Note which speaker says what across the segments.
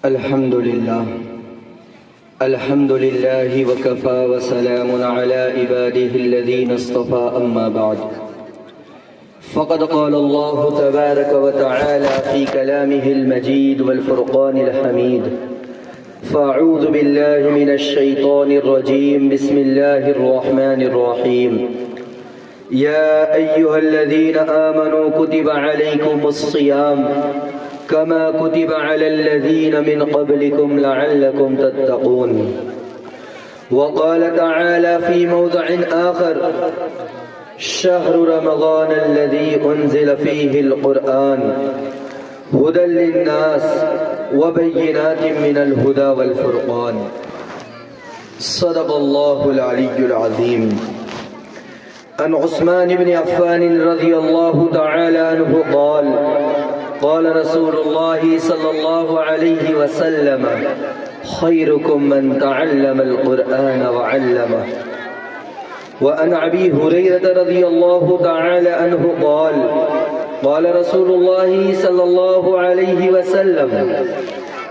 Speaker 1: الحمد لله وكفى وسلام على عباده الذين اصطفى أما بعد فقد قال الله تبارك وتعالى في كلامه المجيد والفرقان الحميد فأعوذ بالله من الشيطان الرجيم بسم الله الرحمن الرحيم يا أيها الذين آمنوا كتب عليكم الصيام كما كتب على الذين من قبلكم لعلكم تتقون وقال تعالى في موضع آخر شهر رمضان الذي أنزل فيه القرآن هدى للناس وبينات من الهدى والفرقان صدق الله العلي العظيم عن عثمان بن عفان رضي الله تعالى عنه قال رسول الله صلى الله عليه وسلم خيركم من تعلم القرآن وعلمه وعن أبي هريرة رضي الله تعالى عنه قال رسول الله صلى الله عليه وسلم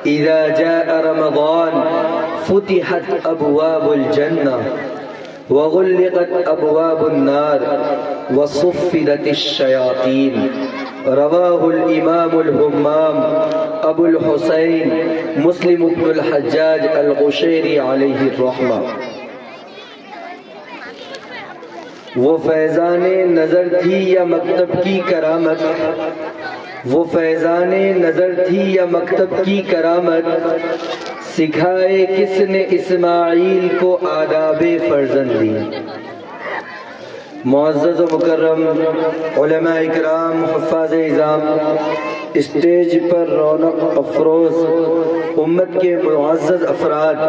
Speaker 1: إذا جاء رمضان فتحت أبواب الجنة وغلقت أبواب النار وصفدت الشياطين رواه الإمام الهمام أبو الحسين مسلم بن الحجاج القشيري عليه الرحمة وہ فیضان نظر تھی یا مکتب کی کرامت وہ فیضان نظر تھی یا مکتب کی کرامت سکھائے کس نے اسماعیل کو آداب فرزندی معزز و مکرم علماء اکرام حفاظ اعظام اسٹیج پر رونق افروز امت کے معزز افراد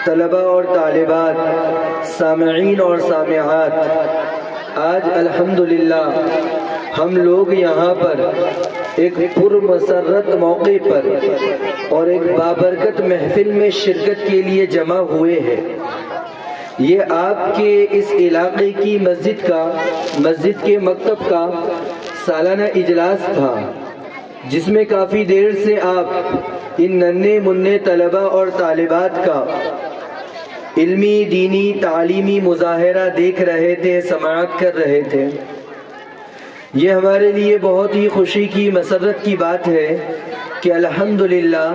Speaker 1: طلباء اور طالبات سامعین اور سامعات آج الحمدللہ ہم لوگ یہاں پر ایک پرمسرت موقع پر اور ایک بابرکت محفل میں شرکت کے لیے جمع ہوئے ہیں یہ آپ کے اس علاقے کی مسجد کے مکتب کا سالانہ اجلاس تھا جس میں کافی دیر سے آپ ان ننھے منھے طلباء اور طالبات کا علمی دینی تعلیمی مظاہرہ دیکھ رہے تھے سماعت کر رہے تھے یہ ہمارے لیے بہت ہی خوشی کی مسرت کی بات ہے کہ الحمدللہ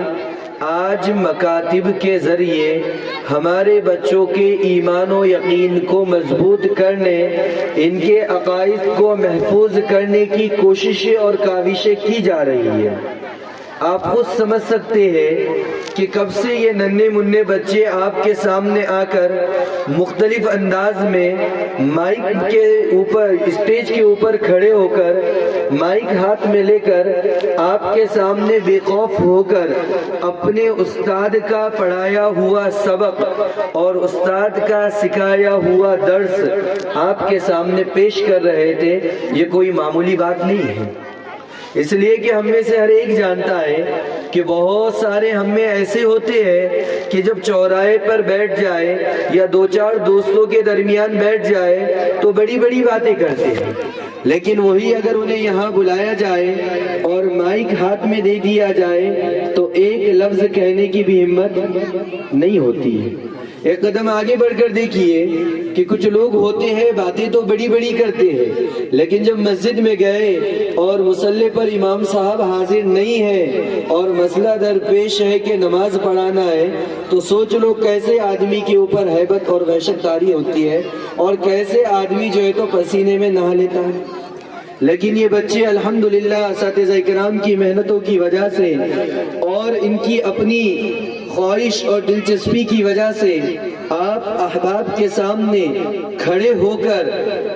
Speaker 1: آج مکاتب کے ذریعے ہمارے بچوں کے ایمان و یقین کو مضبوط کرنے ان کے عقائد کو محفوظ کرنے کی کوششیں اور کاوشیں کی جا رہی ہیں آپ خود سمجھ سکتے ہیں کہ کب سے یہ ننھے منھے بچے آپ کے سامنے آ کر مختلف انداز میں مائک کے اوپر اسٹیج کے اوپر کھڑے ہو کر مائک ہاتھ میں لے کر آپ کے سامنے بے خوف ہو کر اپنے استاد کا پڑھایا ہوا سبق اور استاد کا سکھایا ہوا درس آپ کے سامنے پیش کر رہے تھے یہ کوئی معمولی بات نہیں ہے اس لیے کہ ہم میں سے ہر ایک جانتا ہے کہ بہت سارے ہم میں ایسے ہوتے ہیں کہ جب چوراہے پر بیٹھ جائے یا دو چار دوستوں کے درمیان بیٹھ جائے تو بڑی بڑی باتیں کرتے ہیں لیکن وہی اگر انہیں یہاں بلایا جائے اور مائک ہاتھ میں دے دیا جائے تو ایک لفظ کہنے کی بھی ہمت نہیں ہوتی ہے ایک قدم آگے بڑھ کر دیکھیے کہ کچھ لوگ ہوتے ہیں باتیں تو بڑی بڑی کرتے ہیں لیکن جب مسجد میں گئے اور مصلی پر امام صاحب حاضر نہیں ہے اور مسئلہ درپیش ہے کہ نماز پڑھانا ہے تو سوچ لو کیسے آدمی کے اوپر ہیبت اور وحشت طاری ہوتی ہے اور کیسے آدمی جو ہے تو پسینے میں نہا لیتا ہے لیکن یہ بچے الحمدللہ اساتذہ اکرام کی محنتوں کی وجہ سے اور ان کی اپنی خواہش اور دلچسپی کی وجہ سے آپ احباب کے سامنے کھڑے ہو کر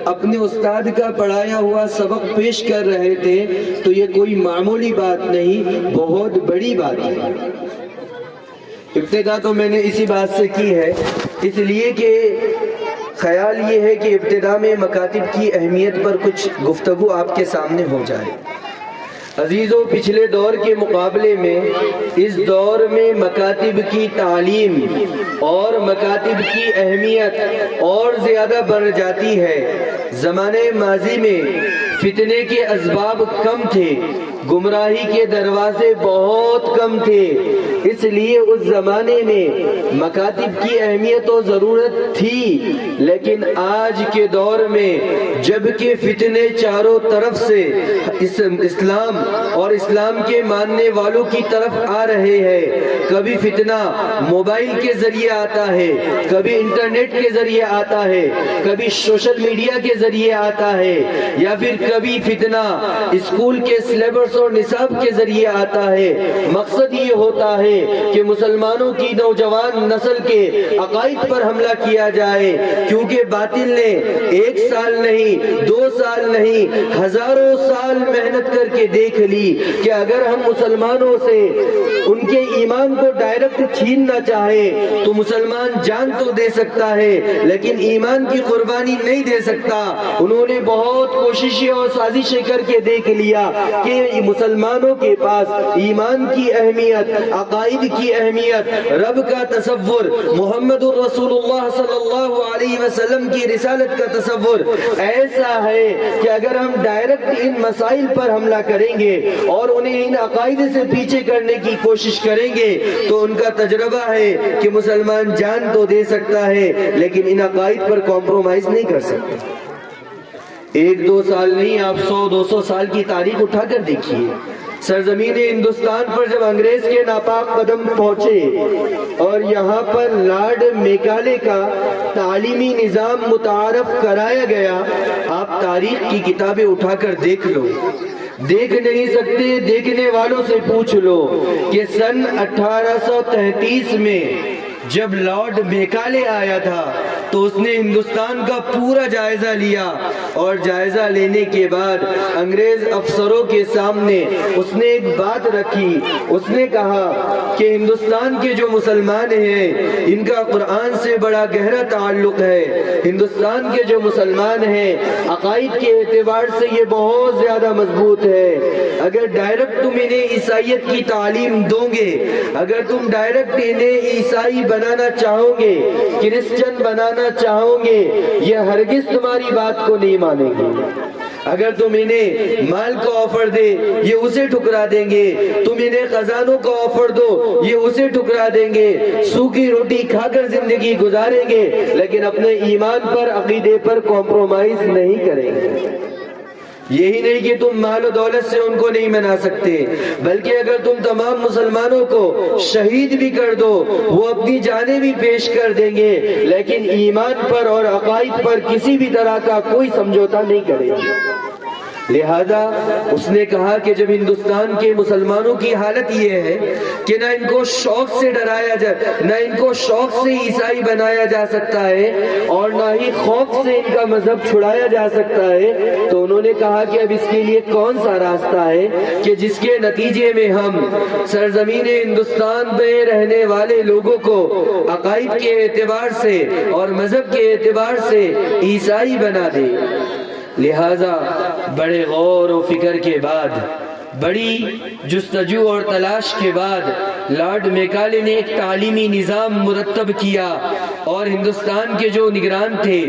Speaker 1: اپنے استاد کا پڑھایا ہوا سبق پیش کر رہے تھے تو یہ کوئی معمولی بات نہیں بہت بڑی بات ہے ابتدا تو میں نے اسی بات سے کی ہے اس لیے کہ خیال یہ ہے کہ ابتدا میں مکاتب کی اہمیت پر کچھ گفتگو آپ کے سامنے ہو جائے عزیزوں پچھلے دور کے مقابلے میں اس دور میں مکاتب کی تعلیم اور مکاتب کی اہمیت اور زیادہ بڑھ جاتی ہے زمانے ماضی میں فتنے کے اسباب کم تھے گمراہی کے دروازے بہت کم تھے، اس لیے اس زمانے میں مکاتب کی اہمیت و ضرورت تھی، لیکن آج کے دور میں جب کہ فتنے چاروں طرف سے اسلام اور اسلام کے ماننے والوں کی طرف آ رہے ہیں، کبھی فتنہ موبائل کے ذریعے آتا ہے، کبھی انٹرنیٹ کے ذریعے آتا ہے، کبھی سوشل میڈیا کے ذریعے آتا ہے، یا پھر کبھی فتنہ اسکول کے سلیبس اور نصاب کے ذریعے آتا ہے۔ مقصد یہ ہوتا ہے کہ مسلمانوں کی نوجوان نسل کے عقائد پر حملہ کیا جائے، کیونکہ باطل نے 1 سال نہیں 2 سال نہیں ہزاروں سال محنت کر کے دیکھ لی کہ اگر ہم مسلمانوں سے ان کے ایمان کو ڈائریکٹ چھیننا چاہے تو مسلمان جان تو دے سکتا ہے لیکن ایمان کی قربانی نہیں دے سکتا۔ انہوں نے بہت کوششیں اور سازشیں کر کے دیکھ لیا کہ مسلمانوں کے پاس ایمان کی اہمیت، عقائد کی اہمیت، رب کا تصور، محمد الرسول اللہ صلی اللہ علیہ وسلم کی رسالت کا تصور ایسا ہے کہ اگر ہم ڈائریکٹ ان مسائل پر حملہ کریں گے اور انہیں ان عقائد سے پیچھے کرنے کی کوشش کریں گے تو ان کا تجربہ ہے کہ مسلمان جان تو دے سکتا ہے لیکن ان عقائد پر کمپرومائز نہیں کر سکتا۔ 1-2 سال نہیں، آپ 100-200 سال کی تاریخ اٹھا کر دیکھیے۔ سرزمین ہندوستان پر جب انگریز کے ناپاک قدم پہنچے اور یہاں پر لارڈ میکالے کا تعلیمی نظام متعارف کرایا گیا، آپ تاریخ کی کتابیں اٹھا کر دیکھ لو، دیکھ نہیں سکتے دیکھنے والوں سے پوچھ لو کہ سن 1833 میں جب لارڈ میکالے آیا تھا تو اس نے ہندوستان کا پورا جائزہ لیا، اور جائزہ لینے کے بعد انگریز افسروں کے سامنے اس نے ایک بات رکھی۔ اس نے کہا کہ ہندوستان کے جو مسلمان ہیں ان کا قرآن سے بڑا گہرا تعلق ہے، ہندوستان کے جو مسلمان ہیں عقائد کے اعتبار سے یہ بہت زیادہ مضبوط ہے۔ اگر ڈائریکٹ تم انہیں عیسائیت کی تعلیم دو گے، اگر تم ڈائریکٹ انہیں عیسائی بنانا چاہو گے، کرسچن بنانا چاہو گے، یہ ہرگز تمہاری بات کو نہیں مانیں گے۔ اگر تم انہیں مال کا آفر دے یہ اسے ٹھکرا دیں گے، تم انہیں خزانوں کا آفر دو یہ اسے ٹھکرا دیں گے، سوکھی روٹی کھا کر زندگی گزاریں گے لیکن اپنے ایمان پر، عقیدے پر کمپرومائز نہیں کریں گے۔ یہی نہیں کہ تم مال و دولت سے ان کو نہیں منا سکتے، بلکہ اگر تم تمام مسلمانوں کو شہید بھی کر دو وہ اپنی جانیں بھی پیش کر دیں گے لیکن ایمان پر اور عقائد پر کسی بھی طرح کا کوئی سمجھوتا نہیں کریں گے۔ لہذا اس نے کہا کہ جب ہندوستان کے مسلمانوں کی حالت یہ ہے کہ نہ ان کو شوق سے ڈرایا جائے، نہ ان کو شوق سے عیسائی بنایا جا سکتا ہے اور نہ ہی خوف سے ان کا مذہب چھڑایا جا سکتا ہے، تو انہوں نے کہا کہ اب اس کے لیے کون سا راستہ ہے کہ جس کے نتیجے میں ہم سرزمین ہندوستان میں رہنے والے لوگوں کو عقائد کے اعتبار سے اور مذہب کے اعتبار سے عیسائی بنا دیں۔ لہذا بڑے غور و فکر کے بعد، بڑی جستجو اور تلاش کے بعد لارڈ میکالے نے ایک تعلیمی نظام مرتب کیا اور ہندوستان کے جو نگران تھے،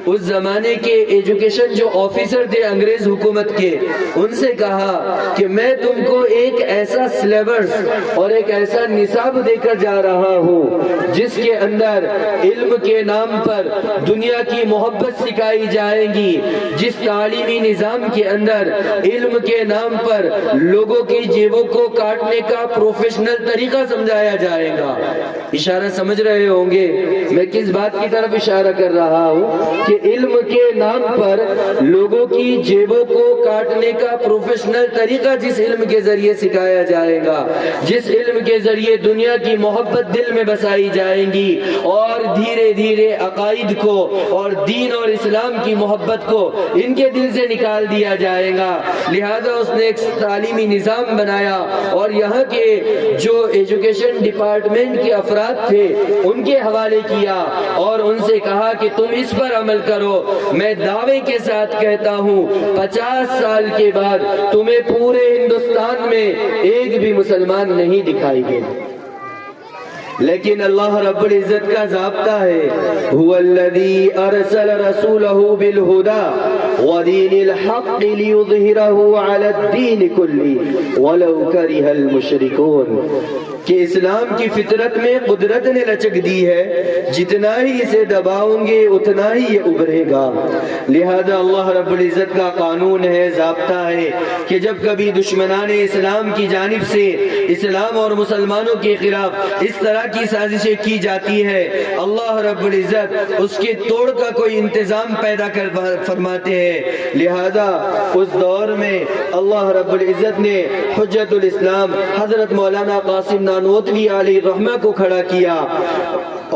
Speaker 1: اس زمانے کے ایجوکیشن جو آفیسر تھے انگریز حکومت کے، ان سے کہا کہ میں تم کو ایک ایسا سلیبس اور ایک ایسا نصاب دے کر جا رہا ہوں جس کے اندر علم کے نام پر دنیا کی محبت سکھائی جائے گی، جس تعلیمی نظام کے اندر علم کے نام پر لوگوں کی جیبوں کو کاٹنے کا پروفیشنل طریقہ سمجھایا جائے گا۔ اشارہ سمجھ رہے ہوں گے میں کس بات کی طرف اشارہ کر رہا ہوں کہ علم کے نام پر لوگوں کی جیبوں کو کاٹنے کا پروفیشنل طریقہ جس علم کے ذریعے سکھایا جائے گا، جس علم کے ذریعے دنیا کی محبت دل میں بسائی جائے گی اور دھیرے دھیرے عقائد کو اور دین اور اسلام کی محبت کو ان کے دل سے نکال دیا جائے گا۔ لہذا اس نے ایک تعلیمی نظام بنایا اور یہاں کے جو ایجوکیشن ڈپارٹمنٹ کے افراد تھے ان کے حوالے کیا اور ان سے کہا کہ تم اس پر عمل کرو۔ میں دعوے کے ساتھ کہتا ہوں 50 سال کے بعد تمہیں پورے ہندوستان میں ایک بھی مسلمان نہیں دکھائی گے، لیکن اللہ رب العزت کا ضابطہ ہے، هو الذی ارسل رسولہ بالہدی ودین الحق لیظہرہ علی الدین کلی ولو کرہ المشرکون، کہ اسلام کی فطرت میں قدرت نے لچک دی ہے، جتنا ہی اسے دباؤں گے اتنا ہی یہ ابھرے گا۔ لہذا اللہ رب العزت کا قانون ہے، ضابطہ ہے کہ جب کبھی دشمنان اسلام کی جانب سے اسلام اور مسلمانوں کے خلاف اس طرح کی سازشیں کی جاتی ہے، اللہ رب العزت اس کے توڑ کا کوئی انتظام پیدا کر فرماتے ہیں۔ لہذا اس دور میں اللہ رب العزت نے حجت الاسلام حضرت مولانا قاسم نانوتوی علیہ الرحمہ کو کھڑا کیا،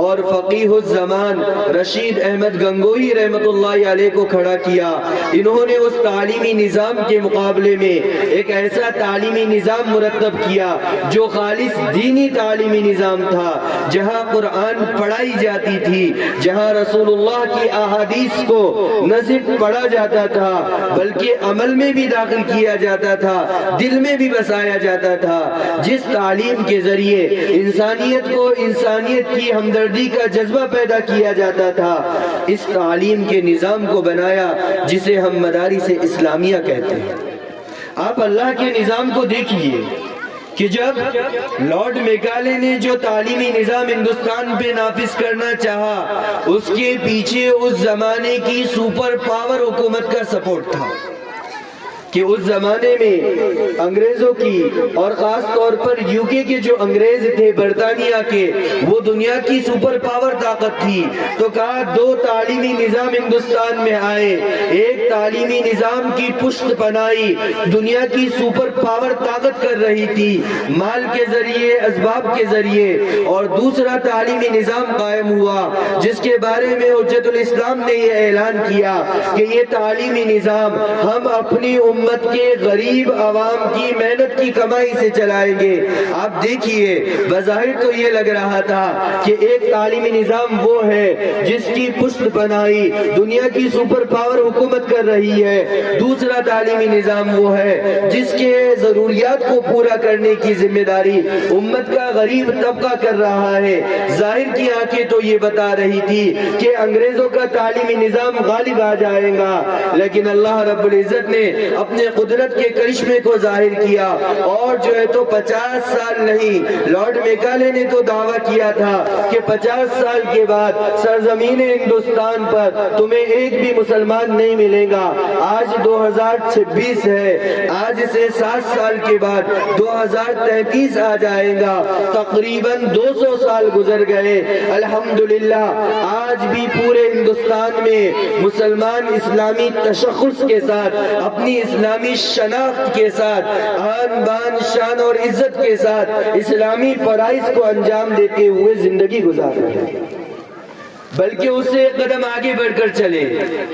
Speaker 1: اور فقیہ الزمان رشید احمد گنگوہی رحمت اللہ علیہ کو کھڑا کیا۔ انہوں نے اس تعلیمی نظام کے مقابلے میں ایک ایسا تعلیمی نظام مرتب کیا جو خالص دینی تعلیمی نظام تھا، جہاں قرآن پڑھائی جاتی تھی، جہاں رسول اللہ کی احادیث کو نہ صرف پڑھا جاتا تھا بلکہ عمل میں بھی داخل کیا جاتا تھا، دل میں بھی بسایا جاتا تھا، جس تعلیم کے ذریعے انسانیت کو انسانیت کی ہمدردی کا جذبہ پیدا کیا جاتا تھا۔ اس تعلیم کے نظام کو بنایا جسے ہم مدارس اسلامیہ کہتے ہیں۔ آپ اللہ کے نظام کو دیکھیے کہ جب لارڈ میکالے نے جو تعلیمی نظام ہندوستان پہ نافذ کرنا چاہا، اس کے پیچھے اس زمانے کی سپر پاور حکومت کا سپورٹ تھا، کہ اس زمانے میں انگریزوں کی اور خاص طور پر یو کے جو انگریز تھے برطانیہ کے، وہ دنیا کی سپر پاور طاقت تھی۔ تو کہا دو تعلیمی نظام ہندوستان میں آئے، ایک تعلیمی نظام کی پشت پناہی دنیا کی سپر پاور طاقت کر رہی تھی مال کے ذریعے، اسباب کے ذریعے، اور دوسرا تعلیمی نظام قائم ہوا جس کے بارے میں حجت الاسلام نے یہ اعلان کیا کہ یہ تعلیمی نظام ہم اپنی امت کے غریب عوام کی محنت کی کمائی سے چلائیں گے۔ آپ دیکھیے، بظاہر تو یہ لگ رہا تھا کہ ایک تعلیمی نظام وہ ہے جس کی پشت پناہی دنیا کی سپر پاور حکومت کر رہی ہے، دوسرا تعلیمی نظام وہ ہے جس کے ضروریات کو پورا کرنے کی ذمہ داری امت کا غریب طبقہ کر رہا ہے۔ ظاہر کی آنکھیں تو یہ بتا رہی تھی کہ انگریزوں کا تعلیمی نظام غالب آ جائے گا، لیکن اللہ رب العزت نے اپنے قدرت کے کرشمے کو ظاہر کیا، اور جو ہے تو 50 سال نہیں، لارڈ میکالے نے تو دعویٰ کیا تھا کہ 50 سال کے بعد سرزمین ہندوستان پر تمہیں ایک بھی مسلمان نہیں ملے گا۔ آج 2026 ہے، آج سے 7 سال کے بعد 2033 آ جائے گا، تقریباً 200 سال گزر گئے۔ الحمدللہ آج بھی پورے ہندوستان میں مسلمان اسلامی تشخص کے ساتھ، اپنی اسلامی شناخت کے ساتھ، آن بان شان اور عزت کے ساتھ اسلامی فرائض کو انجام دیتے ہوئے زندگی گزار رہے ہیں۔ بلکہ اس سے ایک قدم آگے بڑھ کر چلے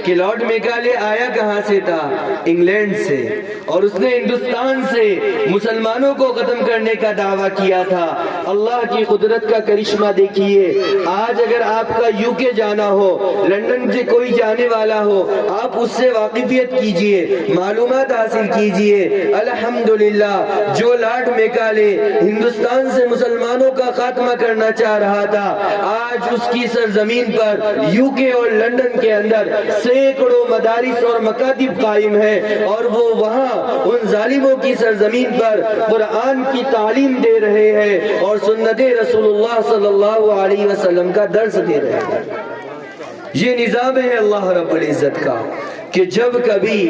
Speaker 1: کہ لارڈ میکالے آیا کہاں سے تھا؟ انگلینڈ سے، اور اس نے ہندوستان سے مسلمانوں کو ختم کرنے کا دعویٰ کیا تھا۔ اللہ کی قدرت کا کرشمہ دیکھیے، آج اگر آپ کا یو کے جانا ہو، لندن سے کوئی جانے والا ہو، آپ اس سے واقفیت کیجئے، معلومات حاصل کیجئے۔ الحمدللہ جو لارڈ میکالے ہندوستان سے مسلمانوں کا خاتمہ کرنا چاہ رہا تھا، آج اس کی سرزمین پر یو کے اور لندن کے اندر سینکڑوں مدارس اور مکاتب قائم ہے، اور وہ وہاں ان ظالموں کی سرزمین پر قرآن کی تعلیم دے رہے ہیں اور سنت رسول اللہ صلی اللہ علیہ وسلم کا درس دے رہے ہیں۔ یہ نظام ہے اللہ رب العزت کا کہ جب کبھی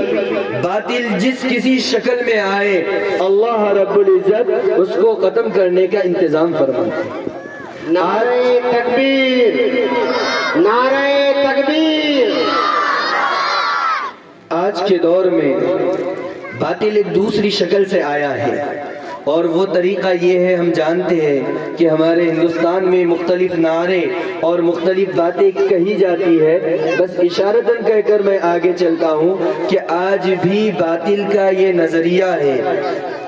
Speaker 1: باطل جس کسی شکل میں آئے، اللہ رب العزت اس کو ختم کرنے کا انتظام فرماتے ہیں۔
Speaker 2: نعرہ تکبیر، نعرہ تکبیر۔
Speaker 1: آج کے دور میں باطل ایک دوسری شکل سے آیا ہے، اور وہ طریقہ یہ ہے، ہم جانتے ہیں کہ ہمارے ہندوستان میں مختلف نعرے اور مختلف باتیں کہی جاتی ہے، بس اشارتاً کہہ کر میں آگے چلتا ہوں کہ آج بھی باطل کا یہ نظریہ ہے،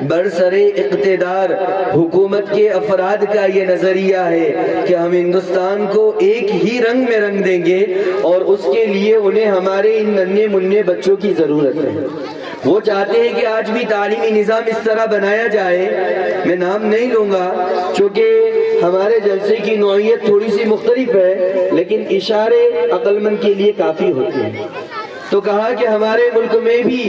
Speaker 1: برسر اقتدار حکومت کے افراد کا یہ نظریہ ہے کہ ہم ہندوستان کو ایک ہی رنگ میں رنگ دیں گے، اور اس کے لیے انہیں ہمارے ان ننھے منھے بچوں کی ضرورت ہے۔ وہ چاہتے ہیں کہ آج بھی تعلیمی نظام اس طرح بنایا جائے، میں نام نہیں لوں گا چونکہ ہمارے جلسے کی نوعیت تھوڑی سی مختلف ہے، لیکن اشارے عقل مند کے لیے کافی ہوتے ہیں۔ تو کہا کہ ہمارے ملک میں بھی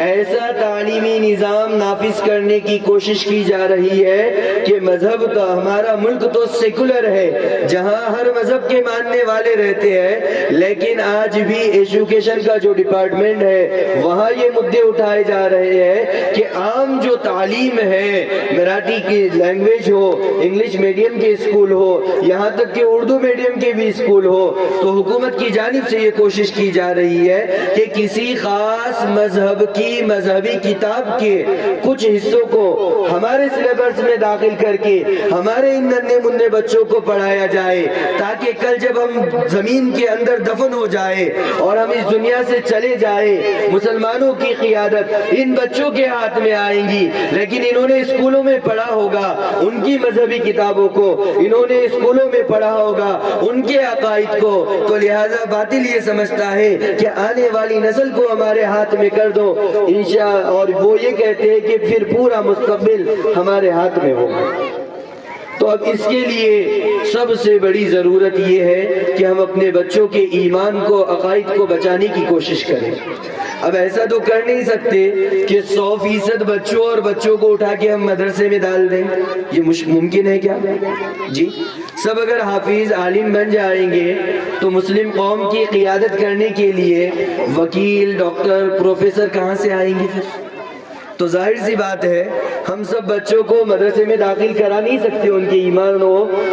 Speaker 1: ایسا تعلیمی نظام نافذ کرنے کی کوشش کی جا رہی ہے کہ مذہب تو ہمارا ملک تو سیکولر ہے، جہاں ہر مذہب کے ماننے والے رہتے ہیں، لیکن آج بھی ایجوکیشن کا جو ڈپارٹمنٹ ہے وہاں یہ مدعے اٹھائے جا رہے ہیں کہ عام جو تعلیم ہے، مراٹھی کی لینگویج ہو، انگلش میڈیم کے اسکول ہو، یہاں تک کہ اردو میڈیم کے بھی اسکول ہو، تو حکومت کی جانب سے یہ کوشش کی جا رہی ہے کہ کسی خاص مذہب کی مذہبی کتاب کے کچھ حصوں کو ہمارے سلیبس میں داخل کر کے ہمارے ان ننھے منھے بچوں کو پڑھایا جائے، تاکہ کل جب ہم زمین کے اندر دفن ہو جائے اور ہم اس دنیا سے چلے جائے، مسلمانوں کی قیادت ان بچوں کے ہاتھ میں آئیں گی، لیکن انہوں نے اسکولوں میں پڑھا ہوگا ان کی مذہبی کتابوں کو، انہوں نے اسکولوں میں پڑھا ہوگا ان کے عقائد کو، تو لہذا باطل یہ سمجھتا ہے کہ آنے والی نسل کو ہمارے ہاتھ میں کر دو انشاءاللہ، اور وہ یہ کہتے ہیں کہ پھر پورا مستقبل ہمارے ہاتھ میں ہوگا۔ تو اب اس کے لیے سب سے بڑی ضرورت یہ ہے کہ ہم اپنے بچوں کے ایمان کو، عقائد کو بچانے کی کوشش کریں۔ اب ایسا تو کر نہیں سکتے کہ 100% بچوں اور بچوں کو اٹھا کے ہم مدرسے میں ڈال دیں، یہ ممکن ہے کیا؟ جی سب اگر حافظ عالم بن جائیں گے تو مسلم قوم کی قیادت کرنے کے لیے وکیل، ڈاکٹر، پروفیسر کہاں سے آئیں گے پھر؟ تو ظاہر سی بات ہے ہم سب بچوں کو مدرسے میں داخل کرا نہیں سکتے ان کے ایمان و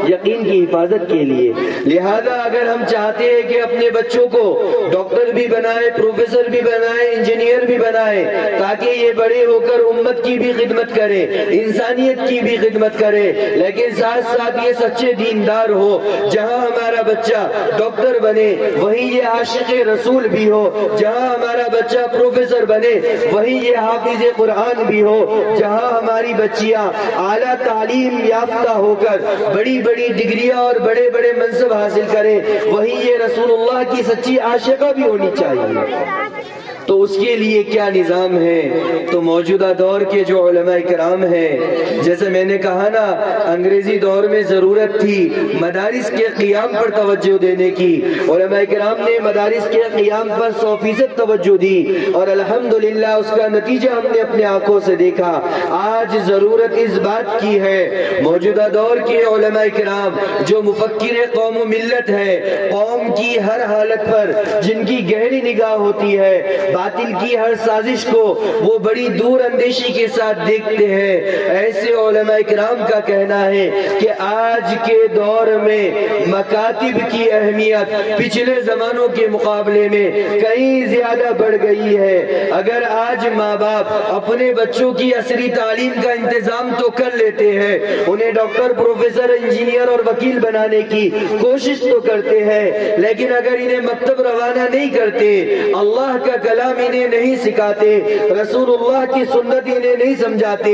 Speaker 1: یقین کی حفاظت کے لیے، لہذا اگر ہم چاہتے ہیں کہ اپنے بچوں کو ڈاکٹر بھی بنائے، پروفیسر بھی بنائے، انجینئر بھی بنائے، تاکہ یہ بڑے ہو کر امت کی بھی خدمت کرے، انسانیت کی بھی خدمت کرے، لیکن ساتھ ساتھ یہ سچے دیندار ہو، جہاں ہمارا بچہ ڈاکٹر بنے وہیں یہ عاشق رسول بھی ہو، جہاں ہمارا بچہ پروفیسر بنے وہیں یہ حافظ قرآن بھی ہو، جہاں ہماری بچیاں اعلیٰ تعلیم یافتہ ہو کر بڑی بڑی ڈگریاں اور بڑے بڑے منصب حاصل کرے وہیں یہ رسول اللہ کی سچی عاشقہ بھی ہونی چاہیے۔ تو اس کے لیے کیا نظام ہے؟ تو موجودہ دور کے جو علماء کرام ہیں، جیسے میں نے کہا نا انگریزی دور میں ضرورت تھی مدارس کے قیام پر توجہ دینے کی، علماء کرام نے مدارس کے قیام پر 100% توجہ دی، اور الحمدللہ اس کا نتیجہ ہم نے اپنے آنکھوں سے دیکھا۔ آج ضرورت اس بات کی ہے موجودہ دور کے علماء کرام جو مفکر قوم و ملت ہے، قوم کی ہر حالت پر جن کی گہری نگاہ ہوتی ہے، باطل کی ہر سازش کو وہ بڑی دور اندیشی کے ساتھ دیکھتے ہیں، ایسے علماء کرام کا کہنا ہے کہ آج کے دور میں مکاتب کی اہمیت پچھلے زمانوں کے مقابلے میں کہیں زیادہ بڑھ گئی ہے۔ اگر آج ماں باپ اپنے بچوں کی عصری تعلیم کا انتظام تو کر لیتے ہیں، انہیں ڈاکٹر، پروفیسر، انجینئر اور وکیل بنانے کی کوشش تو کرتے ہیں، لیکن اگر انہیں مکتب روانہ نہیں کرتے، اللہ کا کلام انہیں نہیں سکھاتے، رسول اللہ کی سنت انہیں نہیں سمجھاتے،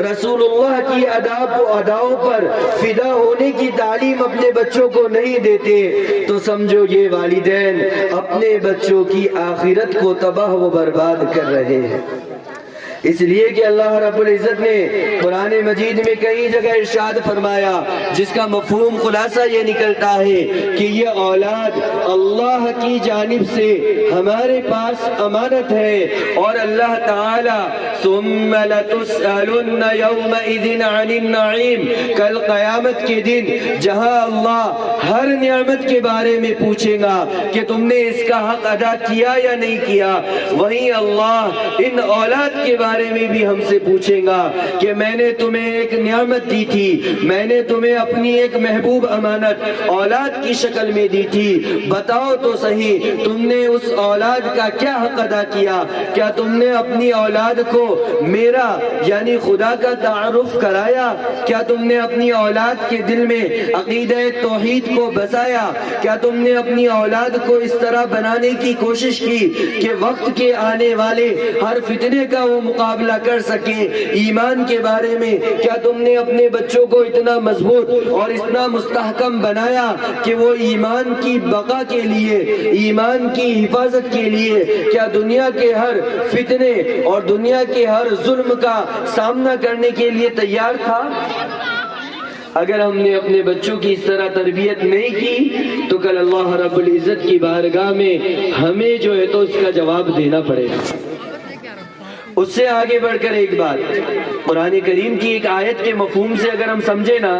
Speaker 1: رسول اللہ کی آداب و اداؤں پر فدا ہونے کی تعلیم اپنے بچوں کو نہیں دیتے، تو سمجھو یہ والدین اپنے بچوں کی آخرت کو تباہ و برباد کر رہے ہیں۔ اس لیے کہ اللہ رب العزت نے قرآن مجید میں کئی جگہ ارشاد فرمایا جس کا مفہوم خلاصہ یہ نکلتا ہے کہ یہ اولاد اللہ کی جانب سے ہمارے پاس امانت ہے، اور اللہ تعالی ثم لتسألن یومئذ عن النعیم، کل قیامت کے دن جہاں اللہ ہر نعمت کے بارے میں پوچھے گا کہ تم نے اس کا حق ادا کیا یا نہیں کیا، وہیں اللہ ان اولاد کے بارے میں بھی ہم سے پوچھے گا کہ میں نے تمہیں ایک نعمت دی تھی، میں نے تمہیں اپنی ایک محبوب امانت اولاد کی شکل میں دی تھی، بتاؤ تو صحیح تم نے اس اولاد کا کیا حق ادا کیا؟ کیا تم نے اپنی اولاد کو میرا یعنی خدا کا تعارف کرایا؟ کیا تم نے اپنی اولاد کے دل میں عقیدہ توحید کو بسایا؟ کیا تم نے اپنی اولاد کو اس طرح بنانے کی کوشش کی کہ وقت کے آنے والے ہر فتنے کا وہ مقابلہ کر سکے؟ ایمان کے بارے میں کیا تم نے اپنے بچوں کو اتنا مضبوط اور اتنا مستحکم بنایا کہ وہ ایمان کی بقا کے لیے، ایمان کی حفاظت کے لیے کیا دنیا کے ہر فتنے اور دنیا کے ہر ظلم کا سامنا کرنے کے لیے تیار تھا؟ اگر ہم نے اپنے بچوں کی اس طرح تربیت نہیں کی تو کل اللہ رب العزت کی بارگاہ میں ہمیں جو ہے تو اس کا جواب دینا پڑے گا۔ اس سے آگے بڑھ کر ایک بات، قرآن کریم کی ایک آیت کے مفہوم سے اگر ہم سمجھے نا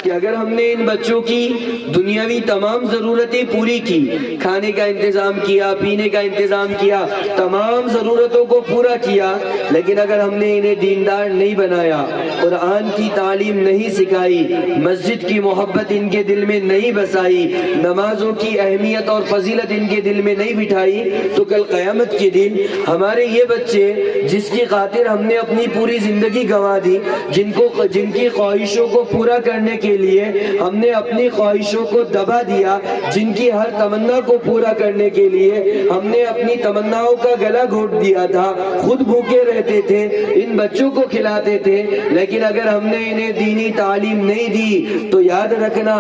Speaker 1: کہ اگر ہم نے ان بچوں کی دنیاوی تمام ضرورتیں پوری کی، کھانے کا انتظام کیا، پینے کا انتظام کیا، تمام ضرورتوں کو پورا کیا، لیکن اگر ہم نے انہیں دیندار نہیں بنایا، قرآن کی تعلیم نہیں سکھائی، مسجد کی محبت ان کے دل میں نہیں بسائی، نمازوں کی اہمیت اور فضیلت ان کے دل میں نہیں بٹھائی، تو کل قیامت کے دن ہمارے یہ بچے جس کی خاطر ہم نے اپنی پوری زندگی گنوا دی، جن کی خواہشوں کو پورا کرنے کے لیے ہم نے اپنی خواہشوں کو دبا دیا، جن کی ہر تمنا کو پورا کرنے کے لیے ہم نے اپنی تمناؤں کا گلا گھونٹ دیا تھا، خود بھوکے رہتے تھے، ان بچوں کو کھلاتے تھے، لیکن اگر ہم نے انہیں دینی تعلیم نہیں دی تو یاد رکھنا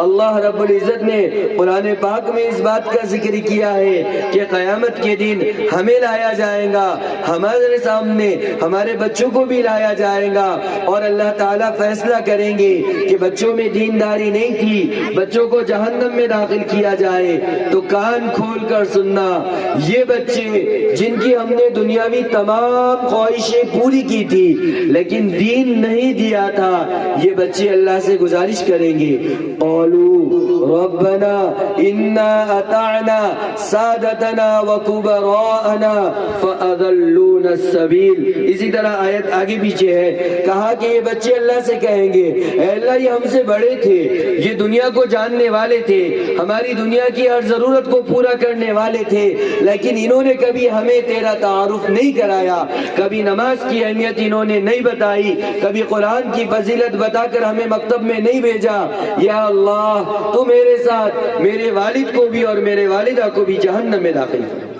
Speaker 1: اللہ رب العزت نے قرآن پاک میں اس بات کا ذکر کیا ہے کہ قیامت کے دن ہمیں لایا جائے گا، ہمارے سامنے ہمارے بچوں کو بھی لایا جائے گا، اور اللہ تعالیٰ فیصلہ کریں گے کہ بچوں میں دینداری نہیں تھی، بچوں کو جہنم میں داخل کیا جائے۔ تو کان کھول کر سننا، یہ بچے جن کی ہم نے دنیاوی تمام خواہشیں پوری کی تھی لیکن دین نہیں دیا تھا، یہ بچے اللہ سے گزارش کریں گے، قالوا ربنا انا اطعنا سادتنا وکبراءنا فاضلونا السبیل۔ اسی طرح آیت آگے پیچھے ہے، کہا کہ یہ بچے اللہ سے کہیں گے اے اللہ یہ ہم سے بڑے تھے، یہ دنیا کو جاننے والے تھے، ہماری دنیا کی ہر ضرورت کو پورا کرنے والے تھے، لیکن انہوں نے کبھی ہمیں تیرا تعارف نہیں کرایا، کبھی نماز کی اہمیت انہوں نے نہیں بتائی، کبھی قرآن کی فضیلت بتا کر ہمیں مکتب میں نہیں بھیجا۔ یا اللہ تو میرے ساتھ میرے والد کو بھی اور میرے والدہ کو بھی جہنم میں داخل کر۔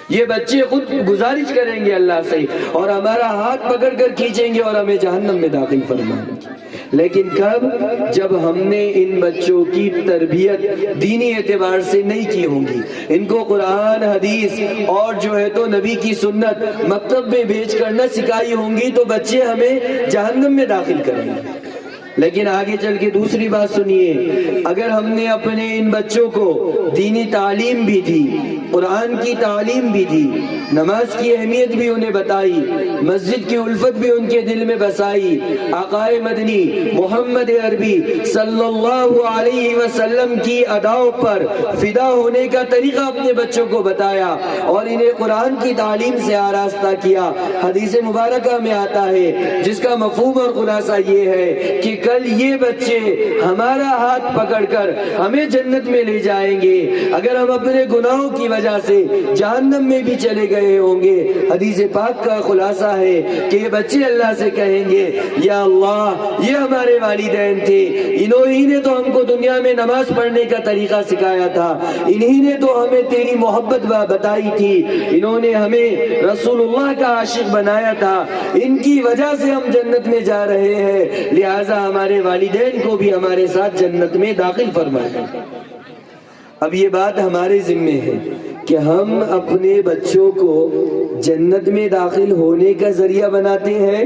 Speaker 1: یہ بچے خود گزارش کریں گے اللہ سے اور ہمارا ہاتھ پکڑ کر کھینچیں گے اور ہمیں جہنم میں داخل فرمائیں گے۔ لیکن کب؟ جب ہم نے ان بچوں کی تربیت دینی اعتبار سے نہیں کی ہوں گی، ان کو قرآن حدیث اور جو ہے تو نبی کی سنت مکتب میں بھیج کر نہ سکھائی ہوں گی تو بچے ہمیں جہنم میں داخل کریں گے۔ لیکن آگے چل کے دوسری بات سنیے، اگر ہم نے اپنے ان بچوں کو دینی تعلیم بھی دی، قرآن کی تعلیم بھی دی، نماز کی اہمیت بھی انہیں بتائی، مسجد کی الفت بھی ان کے دل میں بسائی، آقا مدنی محمد عربی صلی اللہ علیہ وسلم کی اداؤں پر فدا ہونے کا طریقہ اپنے بچوں کو بتایا اور انہیں قرآن کی تعلیم سے آراستہ کیا، حدیث مبارکہ میں آتا ہے جس کا مفہوم اور خلاصہ یہ ہے کہ کل یہ بچے ہمارا ہاتھ پکڑ کر ہمیں جنت میں لے جائیں گے، اگر ہم اپنے گناہوں کی وجہ سے جہنم میں بھی چلے گئے ہوں گے۔ حدیث پاک کا خلاصہ ہے کہ یہ بچے اللہ سے کہیں گے یا اللہ یہ ہمارے والدین تھے، انہی نے تو ہم کو دنیا میں نماز پڑھنے کا طریقہ سکھایا تھا، انہی نے تو ہمیں تیری محبت بتائی تھی، انہوں نے ہمیں رسول اللہ کا عاشق بنایا تھا، ان کی وجہ سے ہم جنت میں جا رہے ہیں، لہٰذا ہمارے والدین کو بھی ہمارے ساتھ جنت میں داخل فرمائیں۔ اب یہ بات ہمارے ذمہ ہے کہ ہم اپنے بچوں کو جنت میں داخل ہونے کا ذریعہ بناتے ہیں